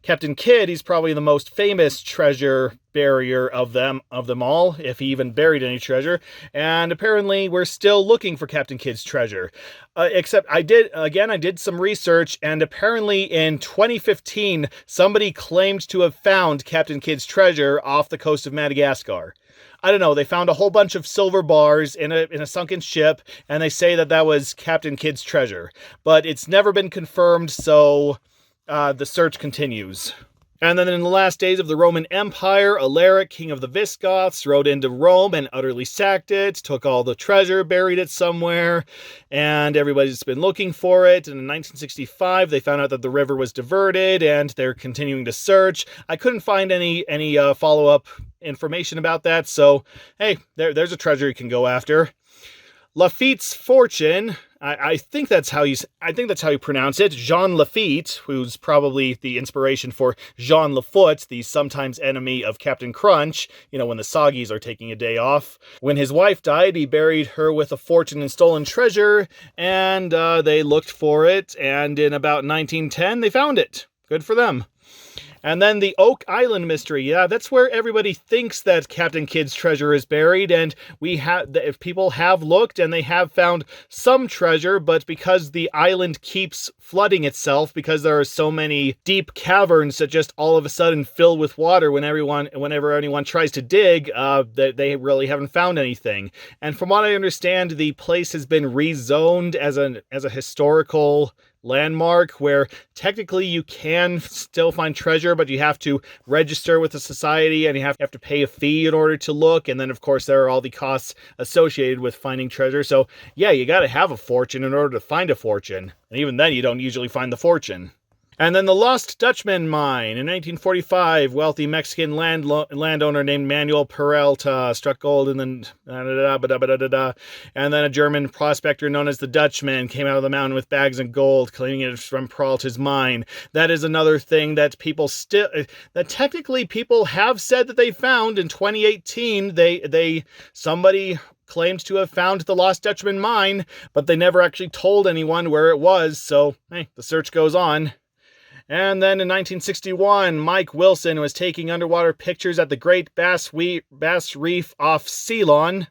S1: Captain Kidd, he's probably the most famous treasure burier of them all, if he even buried any treasure. And apparently we're still looking for Captain Kidd's treasure. Except I did some research, and apparently in 2015, somebody claimed to have found Captain Kidd's treasure off the coast of Madagascar. I don't know, they found a whole bunch of silver bars in a sunken ship, and they say that was Captain Kidd's treasure. But it's never been confirmed, so the search continues. And then in the last days of the Roman Empire, Alaric, king of the Visigoths, rode into Rome and utterly sacked it, took all the treasure, buried it somewhere, and everybody's been looking for it. And in 1965, they found out that the river was diverted, and they're continuing to search. I couldn't find any follow-up information about that, so hey, there's a treasure you can go after. Lafitte's fortune, I think that's how you pronounce it. Jean Lafitte, who's probably the inspiration for Jean Lafoot, the sometimes enemy of Captain Crunch, when the Soggies are taking a day off. When his wife died, he buried her with a fortune in stolen treasure, and they looked for it, and in about 1910, they found it. Good for them. And then the Oak Island mystery. Yeah, that's where everybody thinks that Captain Kidd's treasure is buried, and if people have looked and they have found some treasure, but because the island keeps flooding itself, because there are so many deep caverns that just all of a sudden fill with water whenever anyone tries to dig, they really haven't found anything. And from what I understand, the place has been rezoned as a historical landmark where technically you can still find treasure, but you have to register with the society and you have to pay a fee in order to look. And then, of course, there are all the costs associated with finding treasure. So, yeah, you got to have a fortune in order to find a fortune. And even then, you don't usually find the fortune. And then the Lost Dutchman mine. In 1945, wealthy Mexican landowner named Manuel Peralta struck gold and then and then a German prospector known as the Dutchman came out of the mountain with bags of gold, claiming it was from Peralta's mine. That is another thing that technically people have said that they found in 2018. Somebody claimed to have found the Lost Dutchman mine, but they never actually told anyone where it was, so hey, the search goes on. And then in 1961, Mike Wilson was taking underwater pictures at the Great Bass Reef off Ceylon?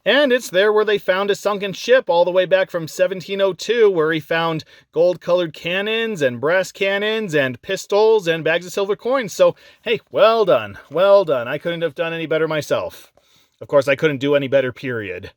S1: And it's there where they found a sunken ship all the way back from 1702, where he found gold-colored cannons and brass cannons and pistols and bags of silver coins. So, hey, well done. Well done. I couldn't have done any better myself. Of course, I couldn't do any better, period.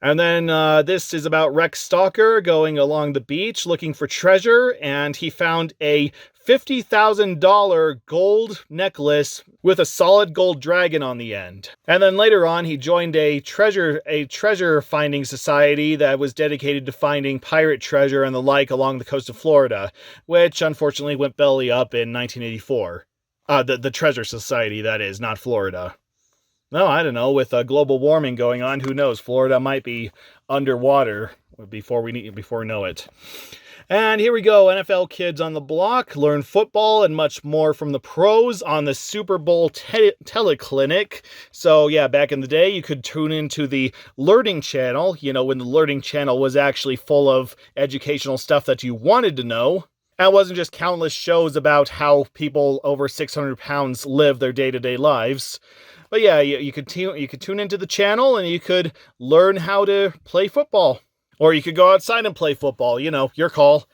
S1: And then this is about Rex Stalker going along the beach looking for treasure, and he found a $50,000 gold necklace with a solid gold dragon on the end. And then later on, he joined a treasure finding society that was dedicated to finding pirate treasure and the like along the coast of Florida, which unfortunately went belly up in 1984. The Treasure Society, that is, not Florida. No, I don't know. With global warming going on, who knows? Florida might be underwater before we know it. And here we go. NFL kids on the block learn football and much more from the pros on the Super Bowl teleclinic. So yeah, back in the day, you could tune into the Learning Channel, when the Learning Channel was actually full of educational stuff that you wanted to know. And it wasn't just countless shows about how people over 600 pounds live their day-to-day lives. But yeah, you could tune into the channel and you could learn how to play football. Or you could go outside and play football, your call.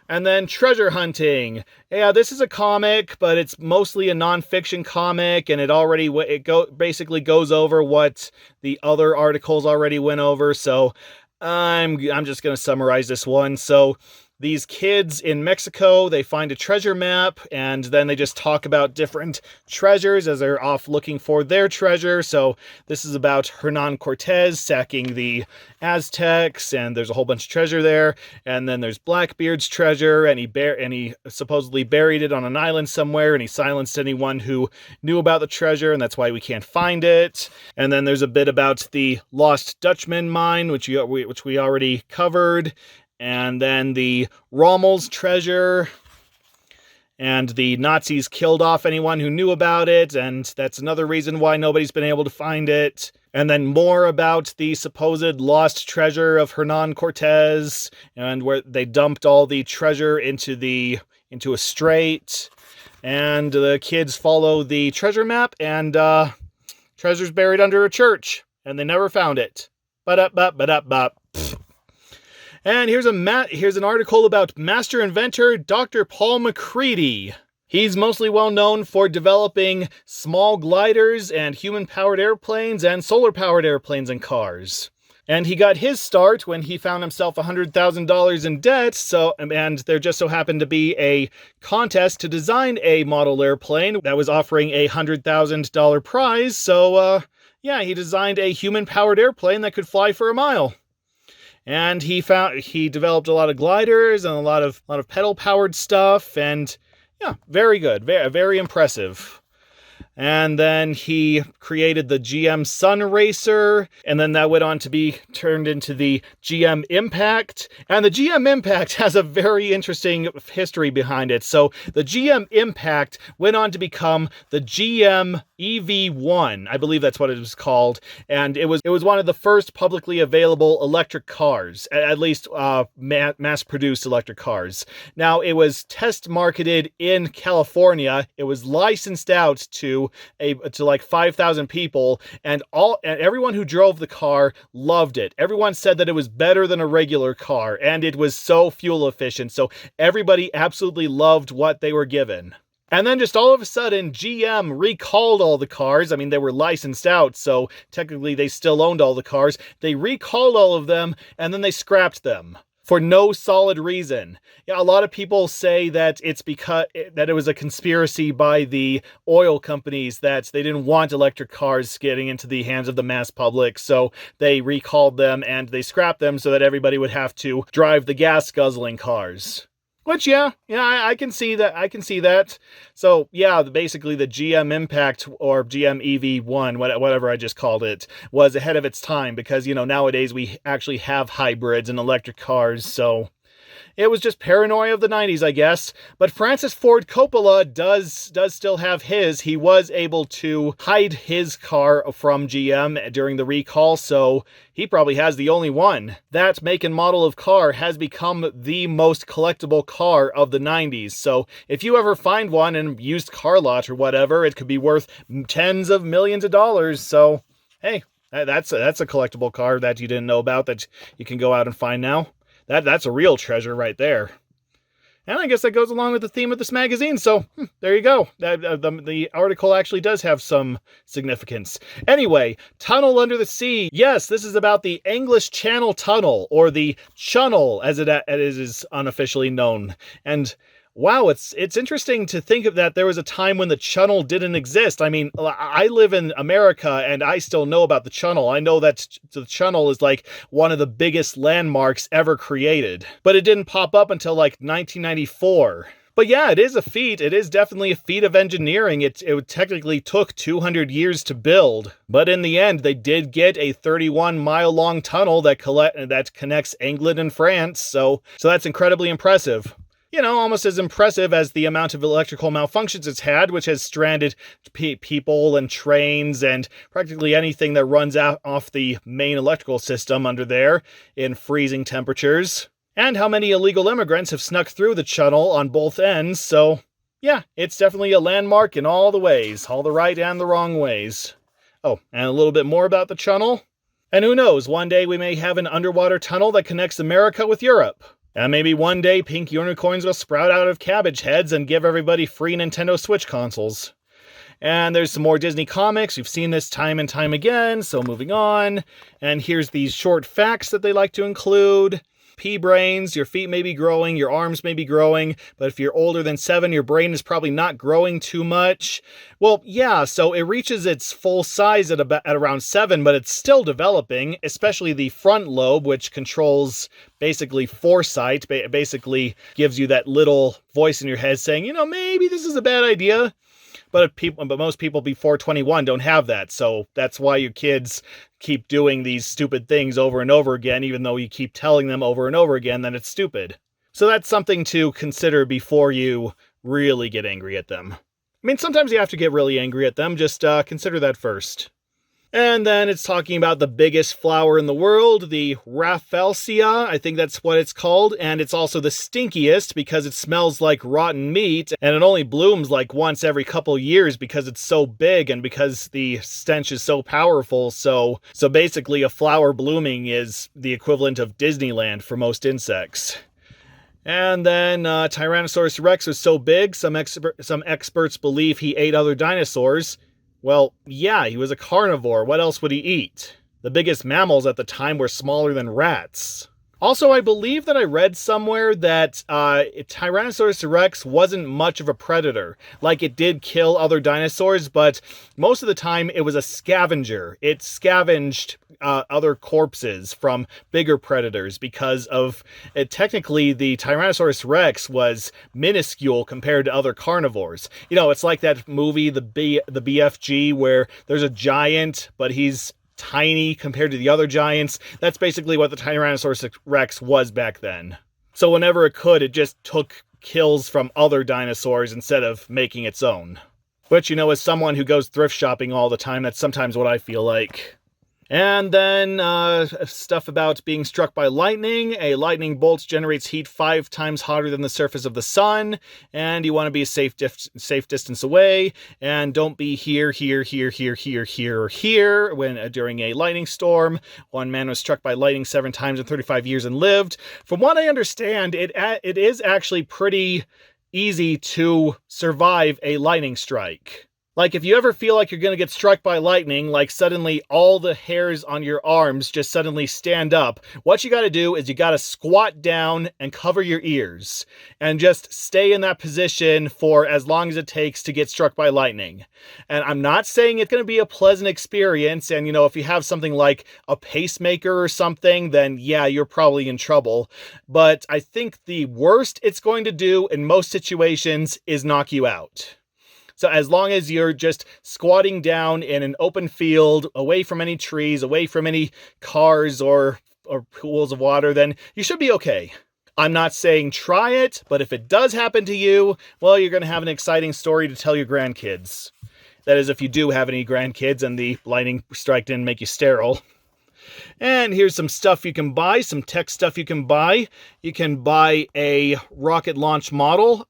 S1: And then treasure hunting. Yeah, this is a comic, but it's mostly a nonfiction comic, and it basically goes over what the other articles already went over. So I'm just going to summarize this one. So these kids in Mexico, they find a treasure map, and then they just talk about different treasures as they're off looking for their treasure. So this is about Hernan Cortez sacking the Aztecs, and there's a whole bunch of treasure there. And then there's Blackbeard's treasure, and he supposedly buried it on an island somewhere, and he silenced anyone who knew about the treasure, and that's why we can't find it. And then there's a bit about the Lost Dutchman mine, which we already covered. And then the Rommel's treasure, and the Nazis killed off anyone who knew about it, and that's another reason why nobody's been able to find it. And then more about the supposed lost treasure of Hernan Cortez, and where they dumped all the treasure into a strait. And the kids follow the treasure map, and treasure's buried under a church, and they never found it. Ba-da-ba-ba-da-ba. And here's an article about master inventor Dr. Paul MacCready. He's mostly well known for developing small gliders and human-powered airplanes and solar-powered airplanes and cars. And he got his start when he found himself $100,000 in debt, and there just so happened to be a contest to design a model airplane that was offering a $100,000 prize, so yeah, he designed a human-powered airplane that could fly for a mile. And he developed a lot of gliders and a lot of pedal-powered stuff, and yeah, very good, very, very impressive. And then he created the GM Sun Racer, and then that went on to be turned into the GM Impact. And the GM Impact has a very interesting history behind it. So the GM Impact went on to become the GM EV1. I believe that's what it was called. And it was one of the first publicly available electric cars, at least mass-produced electric cars. Now, it was test marketed in California. It was licensed out to like 5,000 people, and everyone who drove the car loved it. Everyone said that it was better than a regular car, and it was so fuel efficient. So everybody absolutely loved what they were given. And then just all of a sudden, GM recalled all the cars. I mean, they were licensed out, so technically they still owned all the cars. They recalled all of them, and then they scrapped them for no solid reason. Yeah, a lot of people say that it's because that it was a conspiracy by the oil companies, that they didn't want electric cars getting into the hands of the mass public, so they recalled them and they scrapped them so that everybody would have to drive the gas-guzzling cars. Which, yeah, I can see that. So, yeah, basically the GM Impact, or GM EV1, whatever I just called it, was ahead of its time because, nowadays we actually have hybrids and electric cars, so it was just paranoia of the 90s, I guess. But Francis Ford Coppola does still have his. He was able to hide his car from GM during the recall, so he probably has the only one. That make and model of car has become the most collectible car of the 90s. So if you ever find one in a used car lot or whatever, it could be worth tens of millions of dollars. So, hey, that's a collectible car that you didn't know about that you can go out and find now. That's a real treasure right there. And I guess that goes along with the theme of this magazine, so there you go. The article actually does have some significance. Anyway, Tunnel Under the Sea. Yes, this is about the English Channel Tunnel, or the Chunnel, as it is unofficially known. And wow, it's interesting to think of that there was a time when the Chunnel didn't exist. I mean, I live in America, and I still know about the Chunnel. I know that the Chunnel is like one of the biggest landmarks ever created. But it didn't pop up until like 1994. But yeah, it is a feat. It is definitely a feat of engineering. It technically took 200 years to build. But in the end, they did get a 31-mile-long tunnel that connects England and France. So that's incredibly impressive. Almost as impressive as the amount of electrical malfunctions it's had, which has stranded people and trains and practically anything that runs out off the main electrical system under there in freezing temperatures. And how many illegal immigrants have snuck through the Chunnel on both ends, so yeah, it's definitely a landmark in all the ways, all the right and the wrong ways. Oh, and a little bit more about the Chunnel. And who knows, one day we may have an underwater tunnel that connects America with Europe. And maybe one day pink unicorns will sprout out of cabbage heads and give everybody free Nintendo Switch consoles. And there's some more Disney comics. We've seen this time and time again, so moving on. And here's these short facts that they like to include. Pea brains, your feet may be growing, your arms may be growing, but if you're older than 7, your brain is probably not growing too much. Well, yeah, so it reaches its full size at around 7, but it's still developing, especially the front lobe, which controls basically foresight, basically gives you that little voice in your head saying, maybe this is a bad idea. But most people before 21 don't have that, so that's why your kids keep doing these stupid things over and over again, even though you keep telling them over and over again that it's stupid. So that's something to consider before you really get angry at them. I mean, sometimes you have to get really angry at them, just consider that first. And then it's talking about the biggest flower in the world, the Rafflesia, I think that's what it's called, and it's also the stinkiest because it smells like rotten meat, and it only blooms like once every couple years because it's so big and because the stench is so powerful. So basically a flower blooming is the equivalent of Disneyland for most insects. And then Tyrannosaurus Rex was so big, some experts believe he ate other dinosaurs. Well, yeah, he was a carnivore. What else would he eat? The biggest mammals at the time were smaller than rats. Also, I believe that I read somewhere that Tyrannosaurus rex wasn't much of a predator. Like, it did kill other dinosaurs, but most of the time it was a scavenger. It scavenged other corpses from bigger predators because of it. Technically, the Tyrannosaurus rex was minuscule compared to other carnivores. You know, it's like that movie, the BFG, where there's a giant, but he's tiny compared to the other giants. That's basically what the Tyrannosaurus rex was back then. So whenever it could, it just took kills from other dinosaurs instead of making its own. Which, you know, as someone who goes thrift shopping all the time, that's sometimes what I feel like. And then stuff about being struck by lightning. A lightning bolt generates heat 5 times hotter than the surface of the sun, and you want to be a safe distance away, and don't be here, or here when during a lightning storm. One man was struck by lightning 7 times in 35 years and lived. From what I understand, it is actually pretty easy to survive a lightning strike. Like, if you ever feel like you're going to get struck by lightning, like suddenly all the hairs on your arms just suddenly stand up, what you got to do is you got to squat down and cover your ears and just stay in that position for as long as it takes to get struck by lightning. And I'm not saying it's going to be a pleasant experience. And, you know, if you have something like a pacemaker or something, then yeah, you're probably in trouble. But I think the worst it's going to do in most situations is knock you out. So as long as you're just squatting down in an open field, away from any trees, away from any cars or pools of water, then you should be okay. I'm not saying try it, but if it does happen to you, well, you're going to have an exciting story to tell your grandkids. That is, if you do have any grandkids and the lightning strike didn't make you sterile. And here's some stuff you can buy, some tech stuff you can buy. You can buy a rocket launcher model,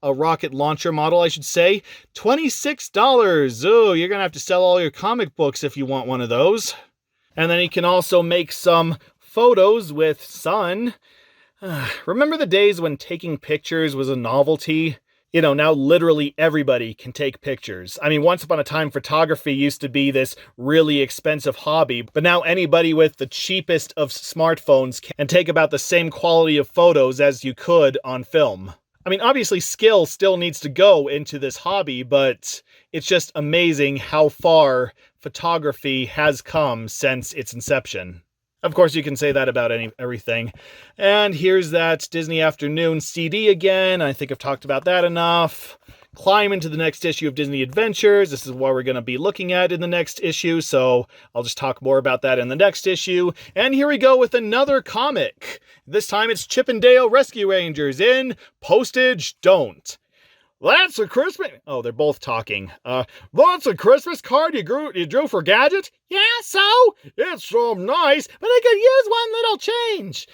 S1: I should say. $26. Oh, you're going to have to sell all your comic books if you want one of those. And then you can also make some photos with sun. Remember the days when taking pictures was a novelty? You know, now literally everybody can take pictures. I mean, once upon a time, photography used to be this really expensive hobby, but now anybody with the cheapest of smartphones can take about the same quality of photos as you could on film. I mean, obviously skill still needs to go into this hobby, but it's just amazing how far photography has come since its inception. Of course, you can say that about everything. And here's that Disney Afternoon CD again. I think I've talked about that enough. Climb into the next issue of Disney Adventures. This is what we're going to be looking at in the next issue, so I'll just talk more about that in the next issue. And here we go with another comic. This time it's Chip and Dale Rescue Rangers in Postage Don't. That's a Christmas... Oh, they're both talking. That's a Christmas card you drew for Gadget? Yeah, so? It's so nice, but I could use one little change.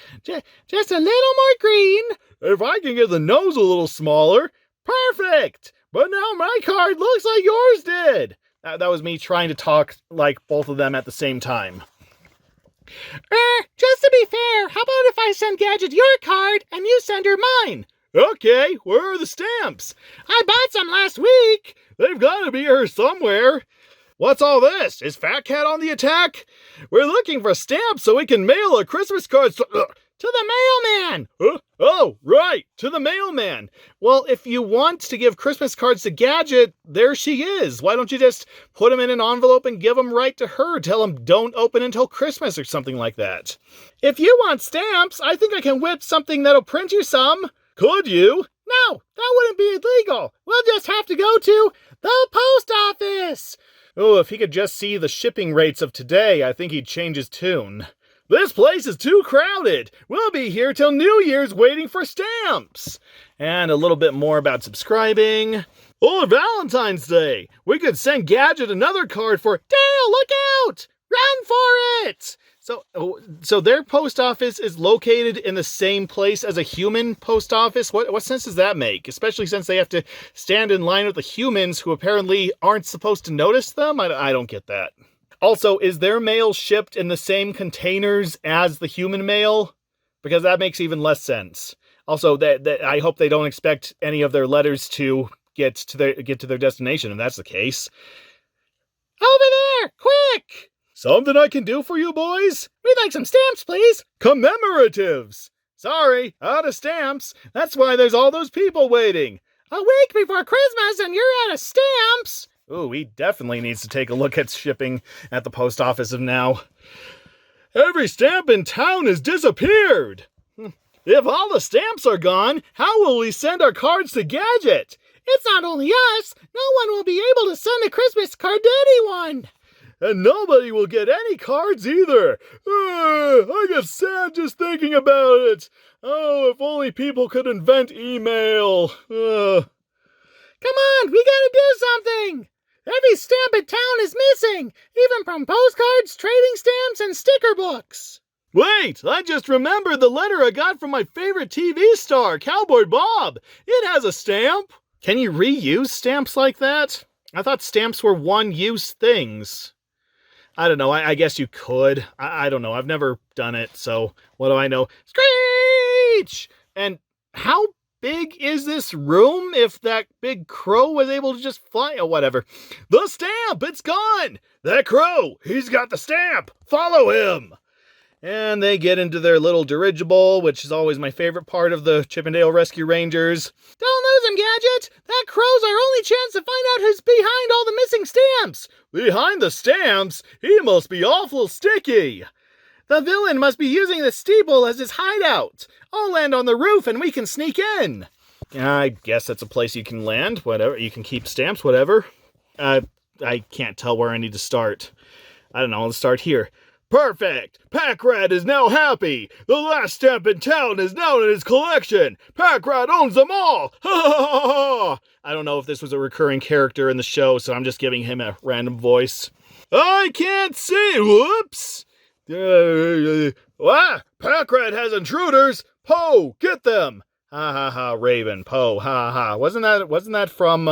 S1: Just a little more green. If I can get the nose a little smaller. Perfect! But now my card looks like yours did. That was me trying to talk like both of them at the same time. Just to be fair, how about if I send Gadget your card and you send her mine? Okay, where are the stamps? I bought some last week. They've got to be here somewhere. What's all this? Is Fat Cat on the attack? We're looking for stamps so we can mail a Christmas card to the mailman. Oh, right, to the mailman. Well, if you want to give Christmas cards to Gadget, there she is. Why don't you just put them in an envelope and give them right to her? Tell them don't open until Christmas or something like that. If you want stamps, I think I can whip something that'll print you some. Could you? No, that wouldn't be illegal. We'll just have to go to the post office. Oh, if he could just see the shipping rates of today, I think he'd change his tune. This place is too crowded. We'll be here till New Year's waiting for stamps. And a little bit more about subscribing. Oh, Valentine's Day. We could send Gadget another card for Dale, look out! Run for it! So their post office is located in the same place as a human post office? What sense does that make? Especially since they have to stand in line with the humans who apparently aren't supposed to notice them? I don't get that. Also, is their mail shipped in the same containers as the human mail? Because that makes even less sense. Also, that I hope they don't expect any of their letters to get to their destination, if that's the case. Over there! Quick! Something I can do for you boys?
S2: We'd like some stamps, please.
S1: Commemoratives! Sorry, out of stamps. That's why there's all those people waiting.
S2: A week before Christmas and you're out of stamps.
S1: Ooh, he definitely needs to take a look at shipping at the post office of now. Every stamp in town has disappeared. If all the stamps are gone, how will we send our cards to Gadget?
S2: It's not only us. No one will be able to send a Christmas card to anyone.
S1: And nobody will get any cards either. I get sad just thinking about it. Oh, if only people could invent email.
S2: Come on, we gotta do something. Every stamp in town is missing, even from postcards, trading stamps, and sticker books.
S1: Wait, I just remembered the letter I got from my favorite TV star, Cowboy Bob. It has a stamp. Can you reuse stamps like that? I thought stamps were one-use things. I don't know, I guess you could. I don't know, I've never done it, so what do I know? Screech! And how big is this room if that big crow was able to just fly? Oh, whatever. The stamp, it's gone! That crow, he's got the stamp! Follow him! And they get into their little dirigible, which is always my favorite part of the Chippendale Rescue Rangers.
S2: Don't lose him, Gadget! That crow's our only chance to find out who's behind all the missing stamps!
S1: Behind the stamps? He must be awful sticky!
S2: The villain must be using the steeple as his hideout. I'll land on the roof and we can sneak in.
S1: I guess that's a place you can land, whatever. You can keep stamps, whatever. I can't tell where I need to start. I don't know, I'll start here. Perfect! Pack-Rat is now happy! The last stamp in town is now in his collection! Pack-Rat owns them all! Ha ha ha ha! I don't know if this was a recurring character in the show, so I'm just giving him a random voice. I can't see! Whoops! Pack-Rat has intruders! Poe, get them! Ha ha ha, Raven, Poe, ha ha. Wasn't that from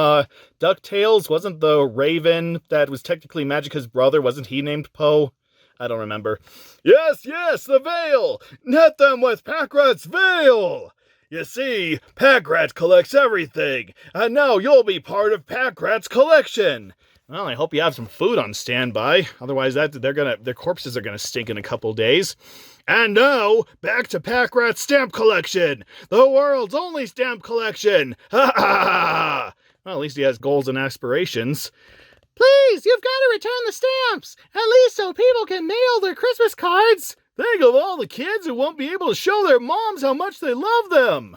S1: DuckTales? Wasn't the Raven that was technically Magica's brother, wasn't he named Poe? I don't remember. Yes, the veil! Net them with Pack-Rat's veil! You see, Pack-Rat collects everything, and now you'll be part of Pack-Rat's collection. Well, I hope you have some food on standby. Otherwise, their corpses are gonna stink in a couple days. And now, back to Pack-Rat's stamp collection! The world's only stamp collection! Ha ha ha! Well, at least he has goals and aspirations.
S2: Please, you've got to return the stamps, at least so people can mail their Christmas cards.
S1: Think of all the kids who won't be able to show their moms how much they love them.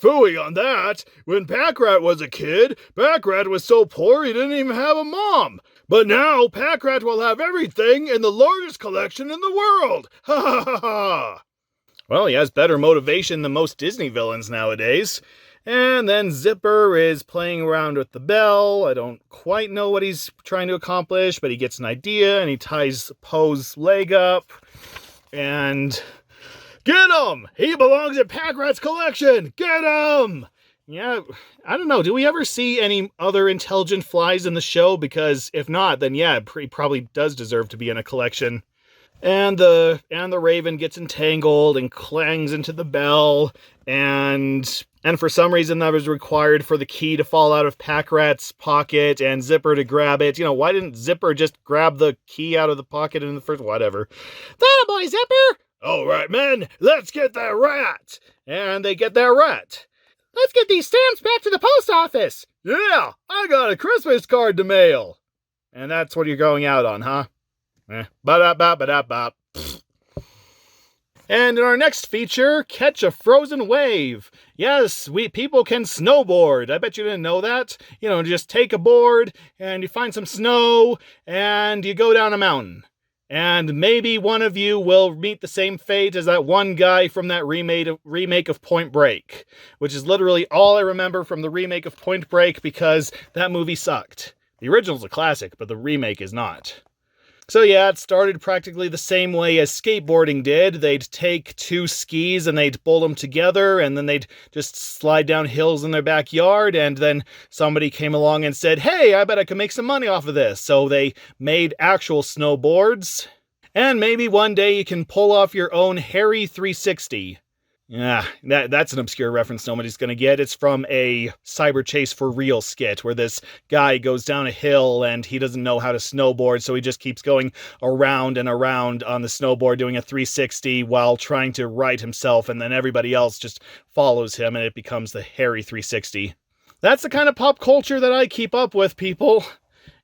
S1: Phooey on that. When Pack-Rat was a kid, Pack-Rat was so poor he didn't even have a mom. But now, Pack-Rat will have everything in the largest collection in the world. Ha ha ha ha. Well, he has better motivation than most Disney villains nowadays. And then Zipper is playing around with the bell. I don't quite know what he's trying to accomplish, but he gets an idea, and he ties Poe's leg up. And... Get him! He belongs in Pack-Rat's collection! Get him! Yeah, I don't know. Do we ever see any other intelligent flies in the show? Because if not, then yeah, he probably does deserve to be in a collection. And the Raven gets entangled and clangs into the bell, and for some reason that was required for the key to fall out of Pack-Rat's pocket and Zipper to grab it. You know, why didn't Zipper just grab the key out of the pocket in the first... Whatever.
S2: That boy, Zipper!
S1: All right, men, let's get that rat! And they get their rat.
S2: Let's get these stamps back to the post office!
S1: Yeah, I got a Christmas card to mail! And that's what you're going out on, huh? Ba-da-ba-ba-da-ba. And in our next feature, catch a frozen wave. Yes, people can snowboard. I bet you didn't know that. You know, just take a board, and you find some snow, and you go down a mountain. And maybe one of you will meet the same fate as that one guy from that remake of Point Break, which is literally all I remember from the remake of Point Break because that movie sucked. The original's a classic, but the remake is not. So yeah, it started practically the same way as skateboarding did. They'd take two skis and they'd bolt them together, and then they'd just slide down hills in their backyard, and then somebody came along and said, hey, I bet I can make some money off of this. So they made actual snowboards, and maybe one day you can pull off your own hairy 360. Yeah, that's an obscure reference nobody's going to get. It's from a Cyber Chase for Real skit where this guy goes down a hill and he doesn't know how to snowboard, so he just keeps going around and around on the snowboard doing a 360 while trying to right himself, and then everybody else just follows him and it becomes the hairy 360. That's the kind of pop culture that I keep up with, people.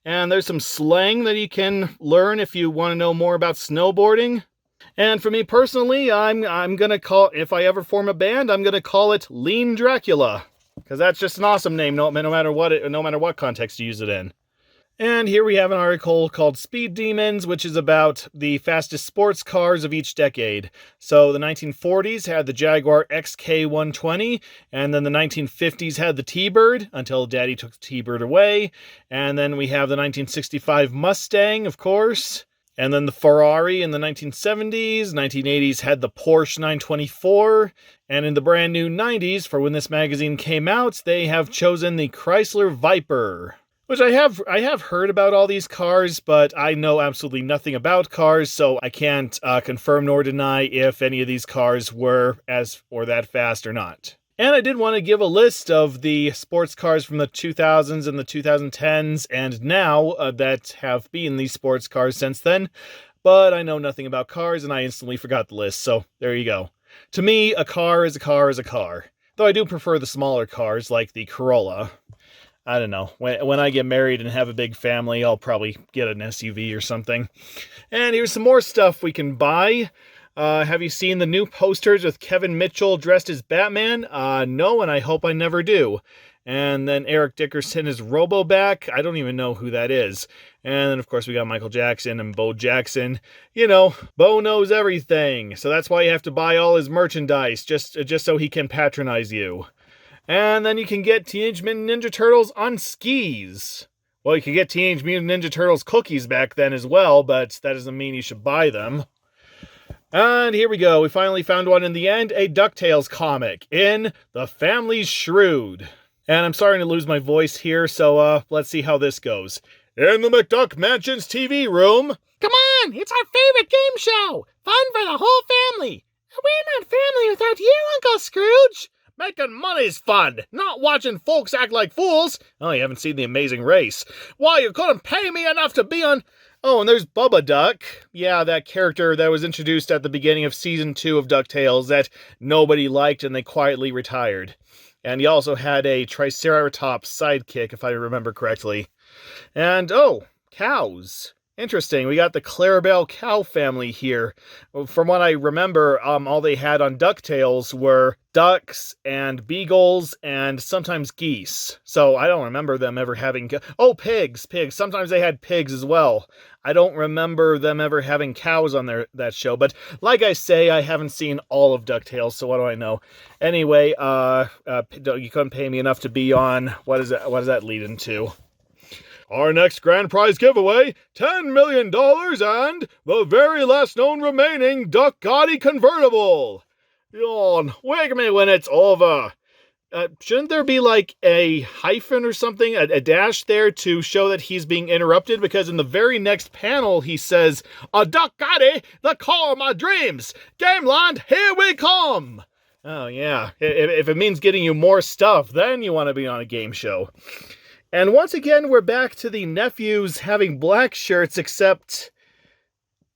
S1: And there's some slang that you can learn if you want to know more about snowboarding. And for me personally, I'm gonna call, if I ever form a band, I'm gonna call it Lean Dracula, because that's just an awesome name, no matter what context you use it in. And here we have an article called Speed Demons, which is about the fastest sports cars of each decade. So the 1940s had the Jaguar XK120, and then the 1950s had the T-Bird, until Daddy took the T-Bird away. And then we have the 1965 Mustang, of course. And then the Ferrari in the 1970s, 1980s had the Porsche 924, and in the brand new 90s, for when this magazine came out, they have chosen the Chrysler Viper. Which I have heard about all these cars, but I know absolutely nothing about cars, so I can't confirm nor deny if any of these cars were as or that fast or not. And I did want to give a list of the sports cars from the 2000s and the 2010s and now that have been these sports cars since then, but I know nothing about cars and I instantly forgot the list, so there you go. To me, a car is a car is a car, though I do prefer the smaller cars like the Corolla. I don't know, when I get married and have a big family, I'll probably get an SUV or something. And here's some more stuff we can buy. Have you seen the new posters with Kevin Mitchell dressed as Batman? No, and I hope I never do. And then Eric Dickerson is Roboback. I don't even know who that is. And then, of course, we got Michael Jackson and Bo Jackson. You know, Bo knows everything. So that's why you have to buy all his merchandise, just so he can patronize you. And then you can get Teenage Mutant Ninja Turtles on skis. Well, you could get Teenage Mutant Ninja Turtles cookies back then as well, but that doesn't mean you should buy them. And here we go. We finally found one in the end, a DuckTales comic in The Family's Shrewd. And I'm starting to lose my voice here, so let's see how this goes. In the McDuck Mansion's TV room.
S2: Come on, it's our favorite game show. Fun for the whole family. We're not family without you, Uncle Scrooge.
S1: Making money's fun, not watching folks act like fools. Oh, you haven't seen The Amazing Race. Why, you couldn't pay me enough to be on... Oh, and there's Bubba Duck. Yeah, that character that was introduced at the beginning of Season 2 of DuckTales that nobody liked and they quietly retired. And he also had a Triceratops sidekick, if I remember correctly. And, oh, cows. Interesting, we got the Clarabelle cow family here. From what I remember, all they had on DuckTales were ducks and beagles and sometimes geese. So I don't remember them ever having... Oh, pigs. Sometimes they had pigs as well. I don't remember them ever having cows on that show. But like I say, I haven't seen all of DuckTales, so what do I know? Anyway, you couldn't pay me enough to be on... What does that lead into? Our next grand prize giveaway, $10 million and the very last known remaining Duck Gotti convertible. Yawn, wake me when it's over. Shouldn't there be like a hyphen or something, a dash there to show that he's being interrupted? Because in the very next panel he says, a Duck Gotti, the car of my dreams. Gameland, here we come. Oh yeah, if it means getting you more stuff, then you want to be on a game show. And once again, we're back to the nephews having black shirts, except,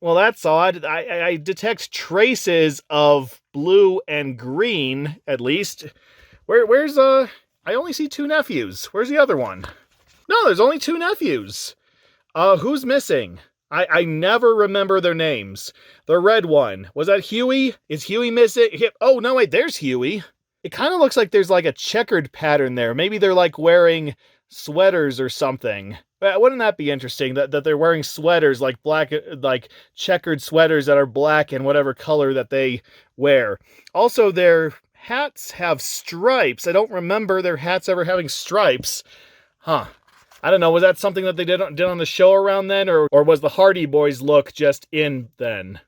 S1: well, that's odd. I detect traces of blue and green, at least. Where's, I only see two nephews. Where's the other one? No, there's only two nephews. Who's missing? I never remember their names. The red one, was that Huey? Is Huey missing? Oh, no, wait, there's Huey. It kind of looks like there's like a checkered pattern there. Maybe they're like wearing sweaters or something. Wouldn't that be interesting that they're wearing sweaters, like black, like checkered sweaters that are black and whatever color that they wear. Also, their hats have stripes. I don't remember their hats ever having stripes. Huh. I don't know, was that something that they did on the show around then, or was the Hardy Boys look just in then?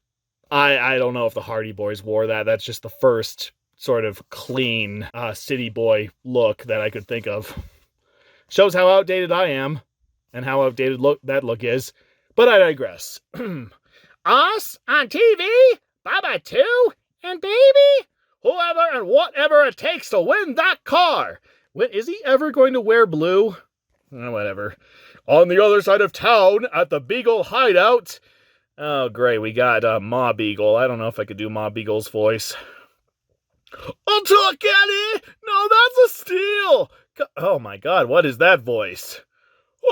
S1: I don't know if the Hardy Boys wore that. That's just the first sort of clean city boy look that I could think of. Shows how outdated I am, and how outdated that look is. But I digress.
S2: Us? On TV? Baba too? And baby?
S1: whoever and whatever it takes to win that car. Is he ever going to wear blue? Whatever. On the other side of town, at the Beagle hideout. Oh, great, we got Ma Beagle. I don't know if I could do Ma Beagle's voice. Attack, Eddie! No, that's a steal! Oh my god, what is that voice?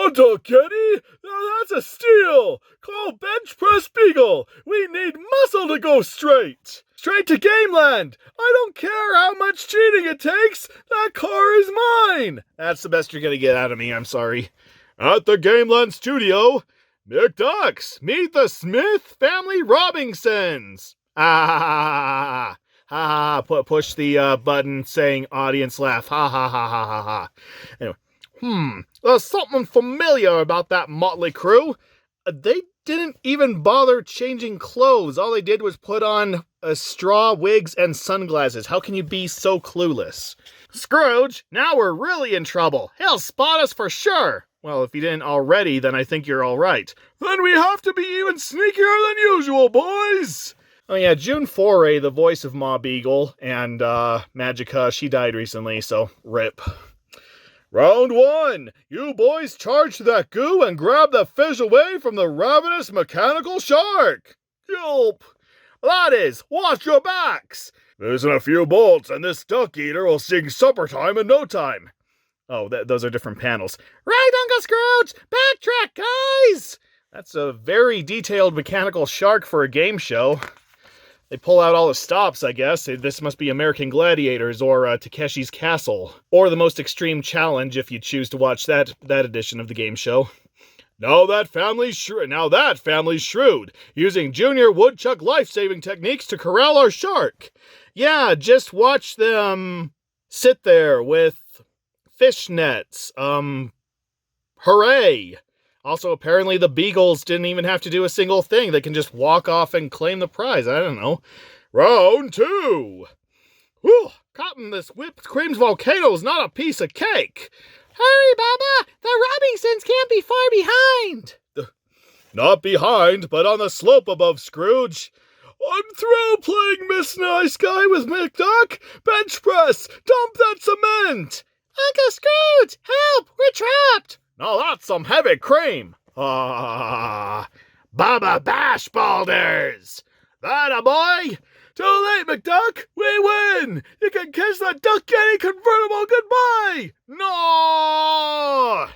S1: Attack, Eddie! No, that's a steal! Call Bench Press Beagle! We need muscle to go straight! Straight to Gameland! I don't care how much cheating it takes! That car is mine! That's the best you're gonna get out of me, I'm sorry. At the Gameland studio, McDucks, meet the Smith family Robinsons! Push the button saying audience laugh. Ha ha ha ha ha ha. Anyway, there's something familiar about that motley crew. They didn't even bother changing clothes. All they did was put on straw wigs and sunglasses. How can you be so clueless? Scrooge, now we're really in trouble. He'll spot us for sure. Well, if he didn't already, then I think you're all right. Then we have to be even sneakier than usual, boys. Oh yeah, June Foray, the voice of Ma Beagle, and Magica, she died recently, so rip. Round 1, you boys charge to that goo and grab the fish away from the ravenous mechanical shark. Gulp. That is, watch your backs. Loosen a few bolts and this duck eater will sing supper time in no time. Oh, those are different panels. Right, Uncle Scrooge! Backtrack, guys! That's a very detailed mechanical shark for a game show. They pull out all the stops, I guess. This must be American Gladiators or Takeshi's Castle. Or The Most Extreme Challenge, if you choose to watch that edition of the game show. Now that family's shrewd, using Junior Woodchuck life-saving techniques to corral our shark. Yeah, just watch them sit there with fishnets. Hooray! Also, apparently the Beagles didn't even have to do a single thing. They can just walk off and claim the prize. I don't know. Round 2. Whew, cotton, this whipped cream's volcano is not a piece of cake. Hurry, Baba! The Robinsons can't be far behind. Not behind, but on the slope above, Scrooge. I'm through playing Miss Nice Guy with McDuck. Bench press! Dump that cement! Uncle Scrooge! Help! We're trapped! Now that's some heavy cream. Baba Bash Boulders. That a boy? Too late, McDuck. We win. You can kiss that Duck Getty convertible goodbye. No.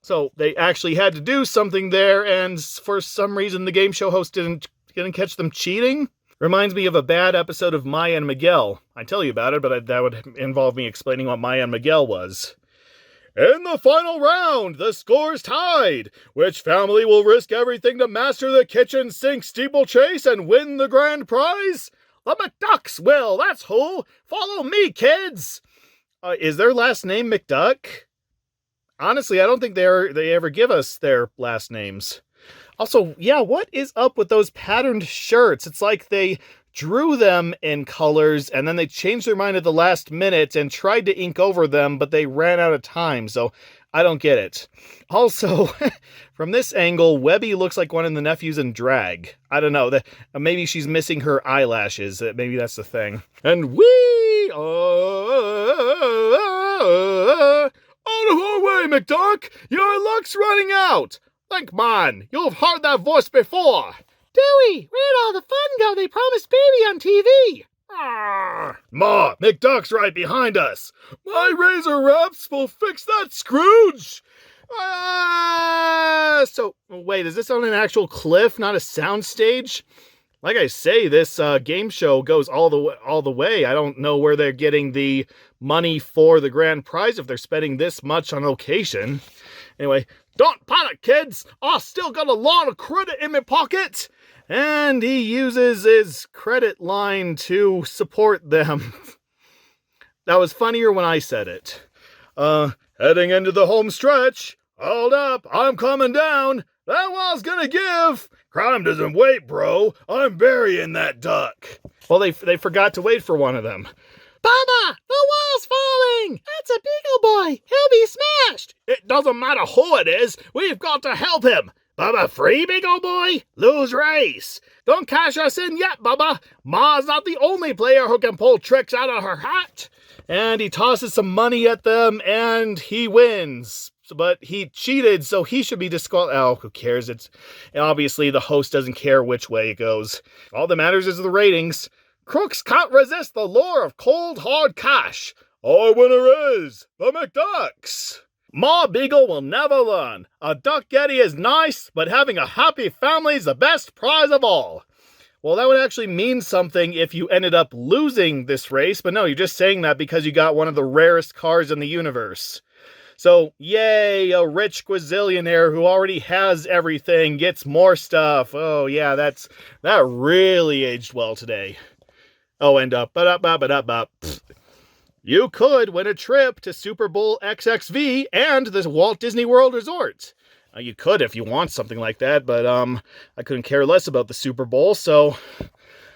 S1: So they actually had to do something there, and for some reason the game show host didn't catch them cheating. Reminds me of a bad episode of Maya and Miguel. I'd tell you about it, but that would involve me explaining what Maya and Miguel was. In the final round, the score's tied. Which family will risk everything to master the kitchen sink steeplechase and win the grand prize? The McDucks will, that's who. Follow me, kids. Is their last name McDuck? Honestly, I don't think they ever give us their last names. Also, yeah, what is up with those patterned shirts? It's like they drew them in colors, and then they changed their mind at the last minute and tried to ink over them, but they ran out of time, so I don't get it. Also, from this angle, Webby looks like one of the nephews in drag. I don't know, maybe she's missing her eyelashes. Maybe that's the thing. And we out of our way, McDuck! Your luck's running out! Think, man, you've heard that voice before. Dewey, where'd all the fun go? They promised baby on TV. Ma, McDuck's right behind us. My razor wraps will fix that, Scrooge. So, wait, is this on an actual cliff, not a soundstage? Like I say, this game show goes all the way. I don't know where they're getting the money for the grand prize if they're spending this much on location. Anyway, don't panic, kids. I still got a lot of credit in my pocket. And he uses his credit line to support them. That was funnier when I said it. Heading into the home stretch. Hold up, I'm coming down. That wall's gonna give. Crime doesn't wait, bro. I'm burying that duck. Well, they forgot to wait for one of them. Baba, the wall's falling. That's a Beagle boy. He'll be smashed. It doesn't matter who it is. We've got to help him.
S2: Bubba free, big old boy? Lose race. Don't cash us in yet, Bubba. Ma's not the only player who can pull tricks out of her hat.
S1: And he tosses some money at them, and he wins. But he cheated, so he should be disqualified. Oh, who cares? It's obviously the host doesn't care which way it goes. All that matters is the ratings.
S2: Crooks can't resist the lure of cold, hard cash.
S1: Our winner is the McDucks.
S2: Ma Beagle will never learn. A duck getty is nice, but having a happy family is the best prize of all.
S1: Well, that would actually mean something if you ended up losing this race, but no, you're just saying that because you got one of the rarest cars in the universe. So, yay, a rich gazillionaire who already has everything gets more stuff. Oh, yeah, that really aged well today. Oh, and you could win a trip to Super Bowl XXV and the Walt Disney World Resort. You could if you want something like that, but I couldn't care less about the Super Bowl, so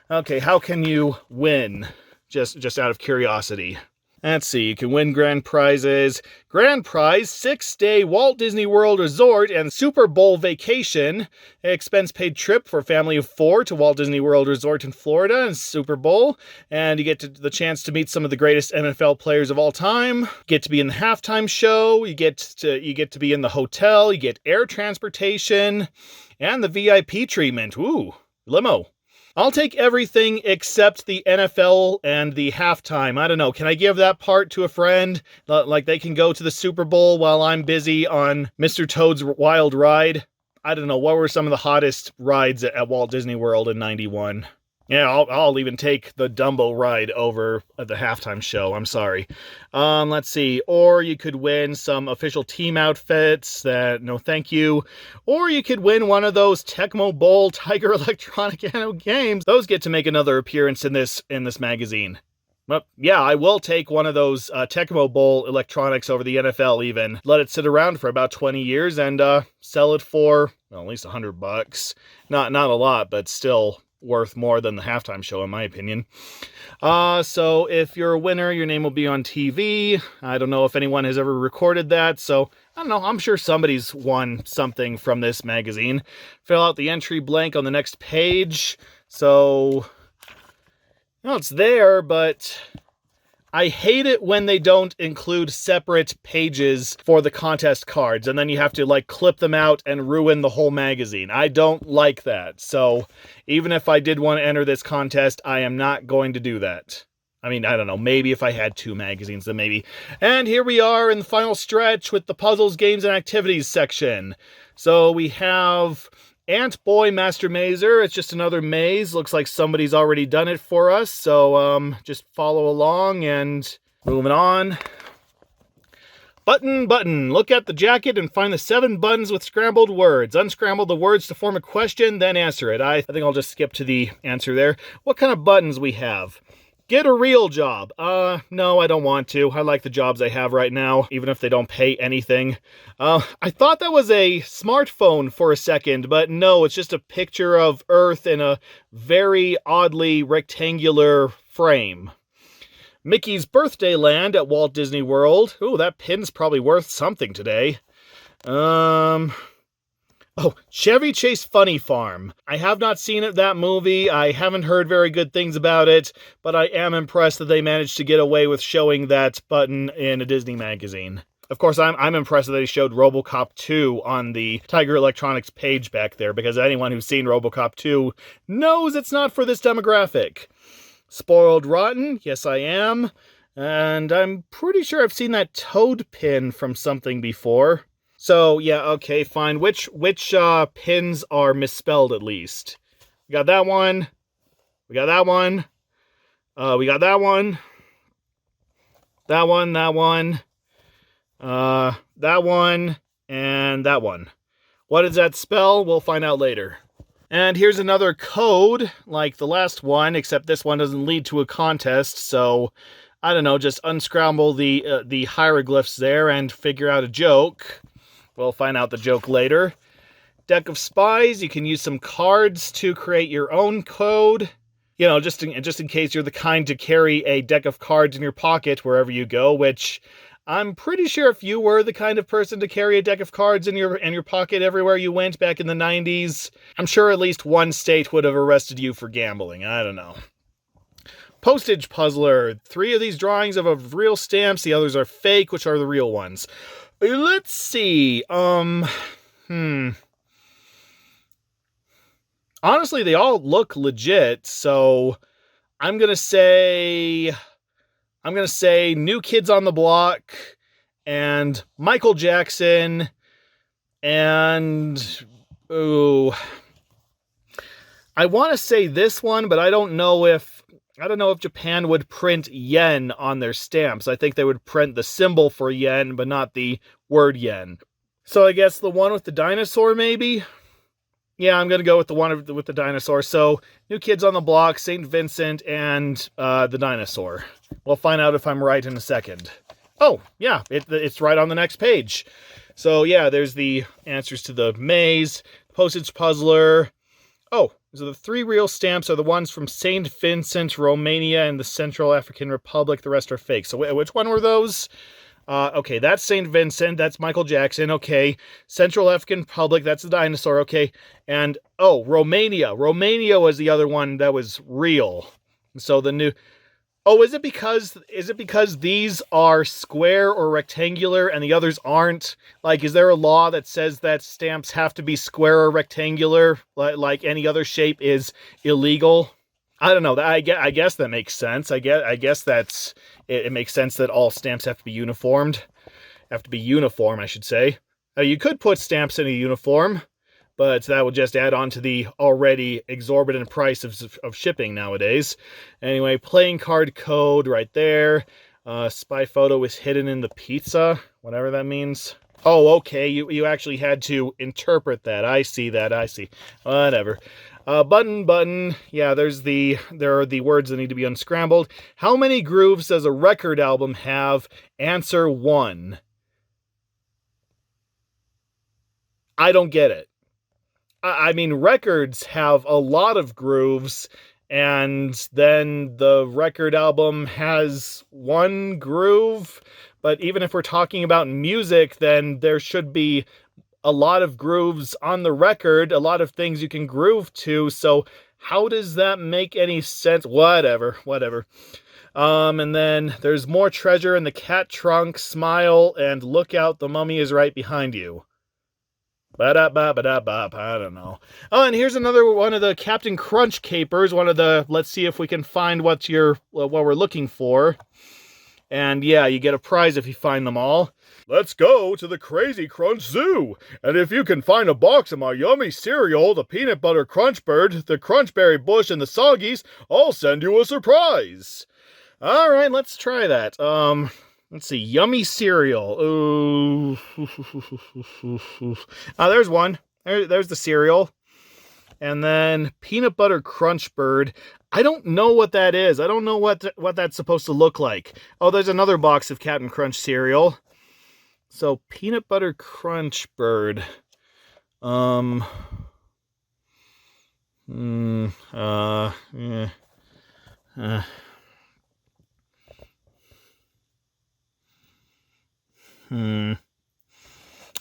S1: okay, how can you win? Just out of curiosity. Let's see, you can win grand prizes. Grand prize, 6-day Walt Disney World Resort and Super Bowl vacation. Expense-paid trip for a family of 4 to Walt Disney World Resort in Florida and Super Bowl. And you get the chance to meet some of the greatest NFL players of all time. Get to be in the halftime show. You get to be in the hotel. You get air transportation. And the VIP treatment. Ooh, limo. I'll take everything except the NFL and the halftime. I don't know. Can I give that part to a friend? Like they can go to the Super Bowl while I'm busy on Mr. Toad's Wild Ride? I don't know. What were some of the hottest rides at Walt Disney World in '91? Yeah, I'll even take the Dumbo ride over the halftime show. I'm sorry. Let's see. Or you could win some official team outfits. No, thank you. Or you could win one of those Tecmo Bowl Tiger Electronic games. Those get to make another appearance in this magazine. Well, yeah, I will take one of those Tecmo Bowl electronics over the NFL even. Let it sit around for about 20 years and sell it for, well, at least $100. Not a lot, but still worth more than the halftime show, in my opinion. So if you're a winner, your name will be on TV. I don't know if anyone has ever recorded that, so I don't know. I'm sure somebody's won something from this magazine. Fill out the entry blank on the next page. So, well, it's there, but I hate it when they don't include separate pages for the contest cards, and then you have to, like, clip them out and ruin the whole magazine. I don't like that. So, even if I did want to enter this contest, I am not going to do that. I mean, I don't know, maybe if I had 2 magazines, then maybe. And here we are in the final stretch with the puzzles, games, and activities section. So, we have Ant Boy Master Mazer. It's just another maze. Looks like somebody's already done it for us. So just follow along and moving on. Button. Look at the jacket and find the 7 buttons with scrambled words. Unscramble the words to form a question, then answer it. I think I'll just skip to the answer there. What kind of buttons we have? Get a real job. No, I don't want to. I like the jobs I have right now, even if they don't pay anything. I thought that was a smartphone for a second, but no, it's just a picture of Earth in a very oddly rectangular frame. Mickey's Birthday Land at Walt Disney World. Ooh, that pin's probably worth something today. Oh, Chevy Chase Funny Farm. I have not seen that movie. I haven't heard very good things about it, but I am impressed that they managed to get away with showing that button in a Disney magazine. Of course, I'm impressed that they showed RoboCop 2 on the Tiger Electronics page back there, because anyone who's seen RoboCop 2 knows it's not for this demographic. Spoiled Rotten? Yes, I am. And I'm pretty sure I've seen that Toad pin from something before. So, yeah, okay, fine. Which pins are misspelled, at least? We got that one. We got that one. We got that one. That one, that one. That one, and that one. What does that spell? We'll find out later. And here's another code, like the last one, except this one doesn't lead to a contest, so I don't know, just unscramble the hieroglyphs there and figure out a joke. We'll find out the joke later. Deck of Spies, you can use some cards to create your own code. You know, just in case you're the kind to carry a deck of cards in your pocket wherever you go, which I'm pretty sure if you were the kind of person to carry a deck of cards in your pocket everywhere you went back in the 90s, I'm sure at least one state would have arrested you for gambling. I don't know. Postage puzzler. 3 of these drawings of real stamps. The others are fake, which are the real ones. Let's see. Honestly, they all look legit, so I'm gonna say New Kids on the Block and Michael Jackson and I want to say this one, but I don't know if Japan would print yen on their stamps. I think they would print the symbol for yen, but not the word yen. So I guess the one with the dinosaur, maybe? Yeah, I'm going to go with the one with the dinosaur. So, New Kids on the Block, St. Vincent, and the dinosaur. We'll find out if I'm right in a second. Oh, yeah, it's right on the next page. So, yeah, there's the answers to the maze, postage puzzler. Oh, so the 3 real stamps are the ones from St. Vincent, Romania, and the Central African Republic. The rest are fake. So which one were those? Okay, that's St. Vincent. That's Michael Jackson. Okay. Central African Republic. That's the dinosaur. Okay. And, Romania. Romania was the other one that was real. So the new... Oh, is it because these are square or rectangular and the others aren't? Like, is there a law that says that stamps have to be square or rectangular? Like any other shape is illegal? I don't know. I guess that makes sense. I guess that's it makes sense that all stamps have to be uniform, I should say. You could put stamps in a uniform, but that would just add on to the already exorbitant price of shipping nowadays. Anyway, playing card code right there. Spy photo is hidden in the pizza, whatever that means. Oh, okay, you actually had to interpret that. I see. Whatever. Button. Yeah, there are the words that need to be unscrambled. How many grooves does a record album have? Answer 1. I don't get it. I mean, records have a lot of grooves, and then the record album has 1 groove. But even if we're talking about music, then there should be a lot of grooves on the record, a lot of things you can groove to, so how does that make any sense? Whatever. And then there's more treasure in the cat trunk, smile, and look out, the mummy is right behind you. Ba-da-ba-ba-da-bop, I don't know. Oh, and here's another one of the Captain Crunch capers, one of the, let's see if we can find what we're looking for. And yeah, you get a prize if you find them all. Let's go to the Crazy Crunch Zoo. And if you can find a box of my yummy cereal, the Peanut Butter Crunch Bird, the Crunchberry Bush, and the Soggies, I'll send you a surprise. All right, let's try that. Let's see, yummy cereal. Ooh. There's one. There's the cereal. And then Peanut Butter Crunch Bird. I don't know what that is. I don't know what that's supposed to look like. Oh, there's another box of Captain Crunch cereal. So, Peanut Butter Crunch Bird. Yeah.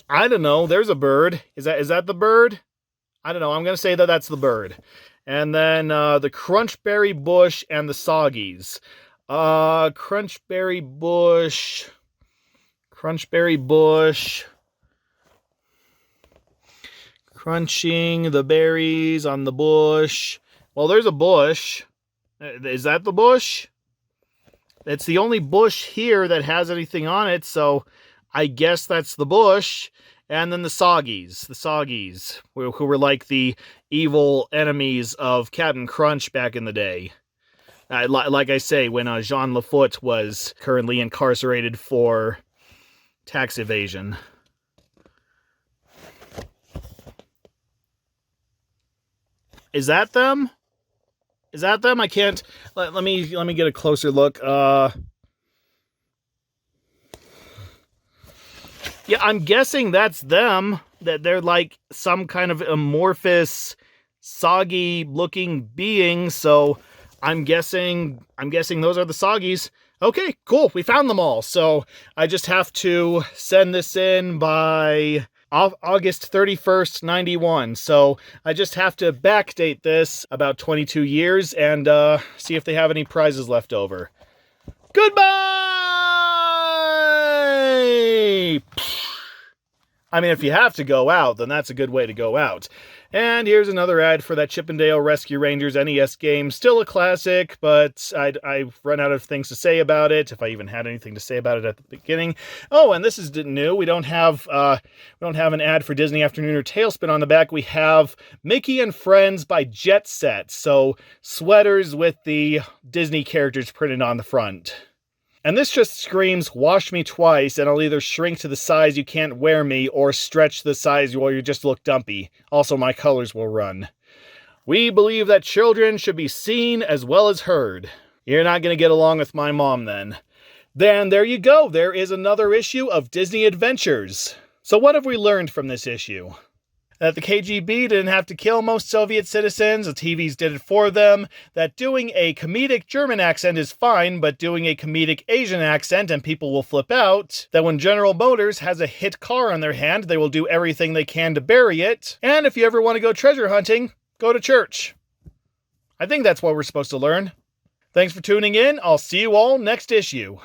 S1: I don't know. There's a bird. Is that the bird? I don't know. I'm going to say that that's the bird. And then the Crunchberry Bush and the Soggies. Crunchberry Bush. Crunching the berries on the bush. Well, there's a bush. Is that the bush? It's the only bush here that has anything on it, so I guess that's the bush. And then the Soggies, who were like the evil enemies of Captain Crunch back in the day. Like I say, when Jean Lafoot was currently incarcerated for tax evasion. Is that them? I can't. Let me get a closer look. Yeah, I'm guessing that's them. That they're like some kind of amorphous, soggy-looking being. So I'm guessing those are the Soggies. Okay, cool. We found them all. So I just have to send this in by August 31st, 91. So I just have to backdate this about 22 years and see if they have any prizes left over. Goodbye! I mean, if you have to go out, then that's a good way to go out. And here's another ad for that Chippendale Rescue Rangers NES game. Still a classic, but I've run out of things to say about it, if I even had anything to say about it at the beginning. Oh, and this is new. We don't have an ad for Disney Afternoon or Tailspin on the back. We have Mickey and Friends by Jet Set. So sweaters with the Disney characters printed on the front. And this just screams, wash me twice, and I'll either shrink to the size you can't wear me, or stretch to the size where you just look dumpy. Also, my colors will run. We believe that children should be seen as well as heard. You're not going to get along with my mom, then. Then there you go. There is another issue of Disney Adventures. So what have we learned from this issue? That the KGB didn't have to kill most Soviet citizens, the TVs did it for them, that doing a comedic German accent is fine, but doing a comedic Asian accent and people will flip out, that when General Motors has a hit car on their hand, they will do everything they can to bury it, and if you ever want to go treasure hunting, go to church. I think that's what we're supposed to learn. Thanks for tuning in. I'll see you all next issue.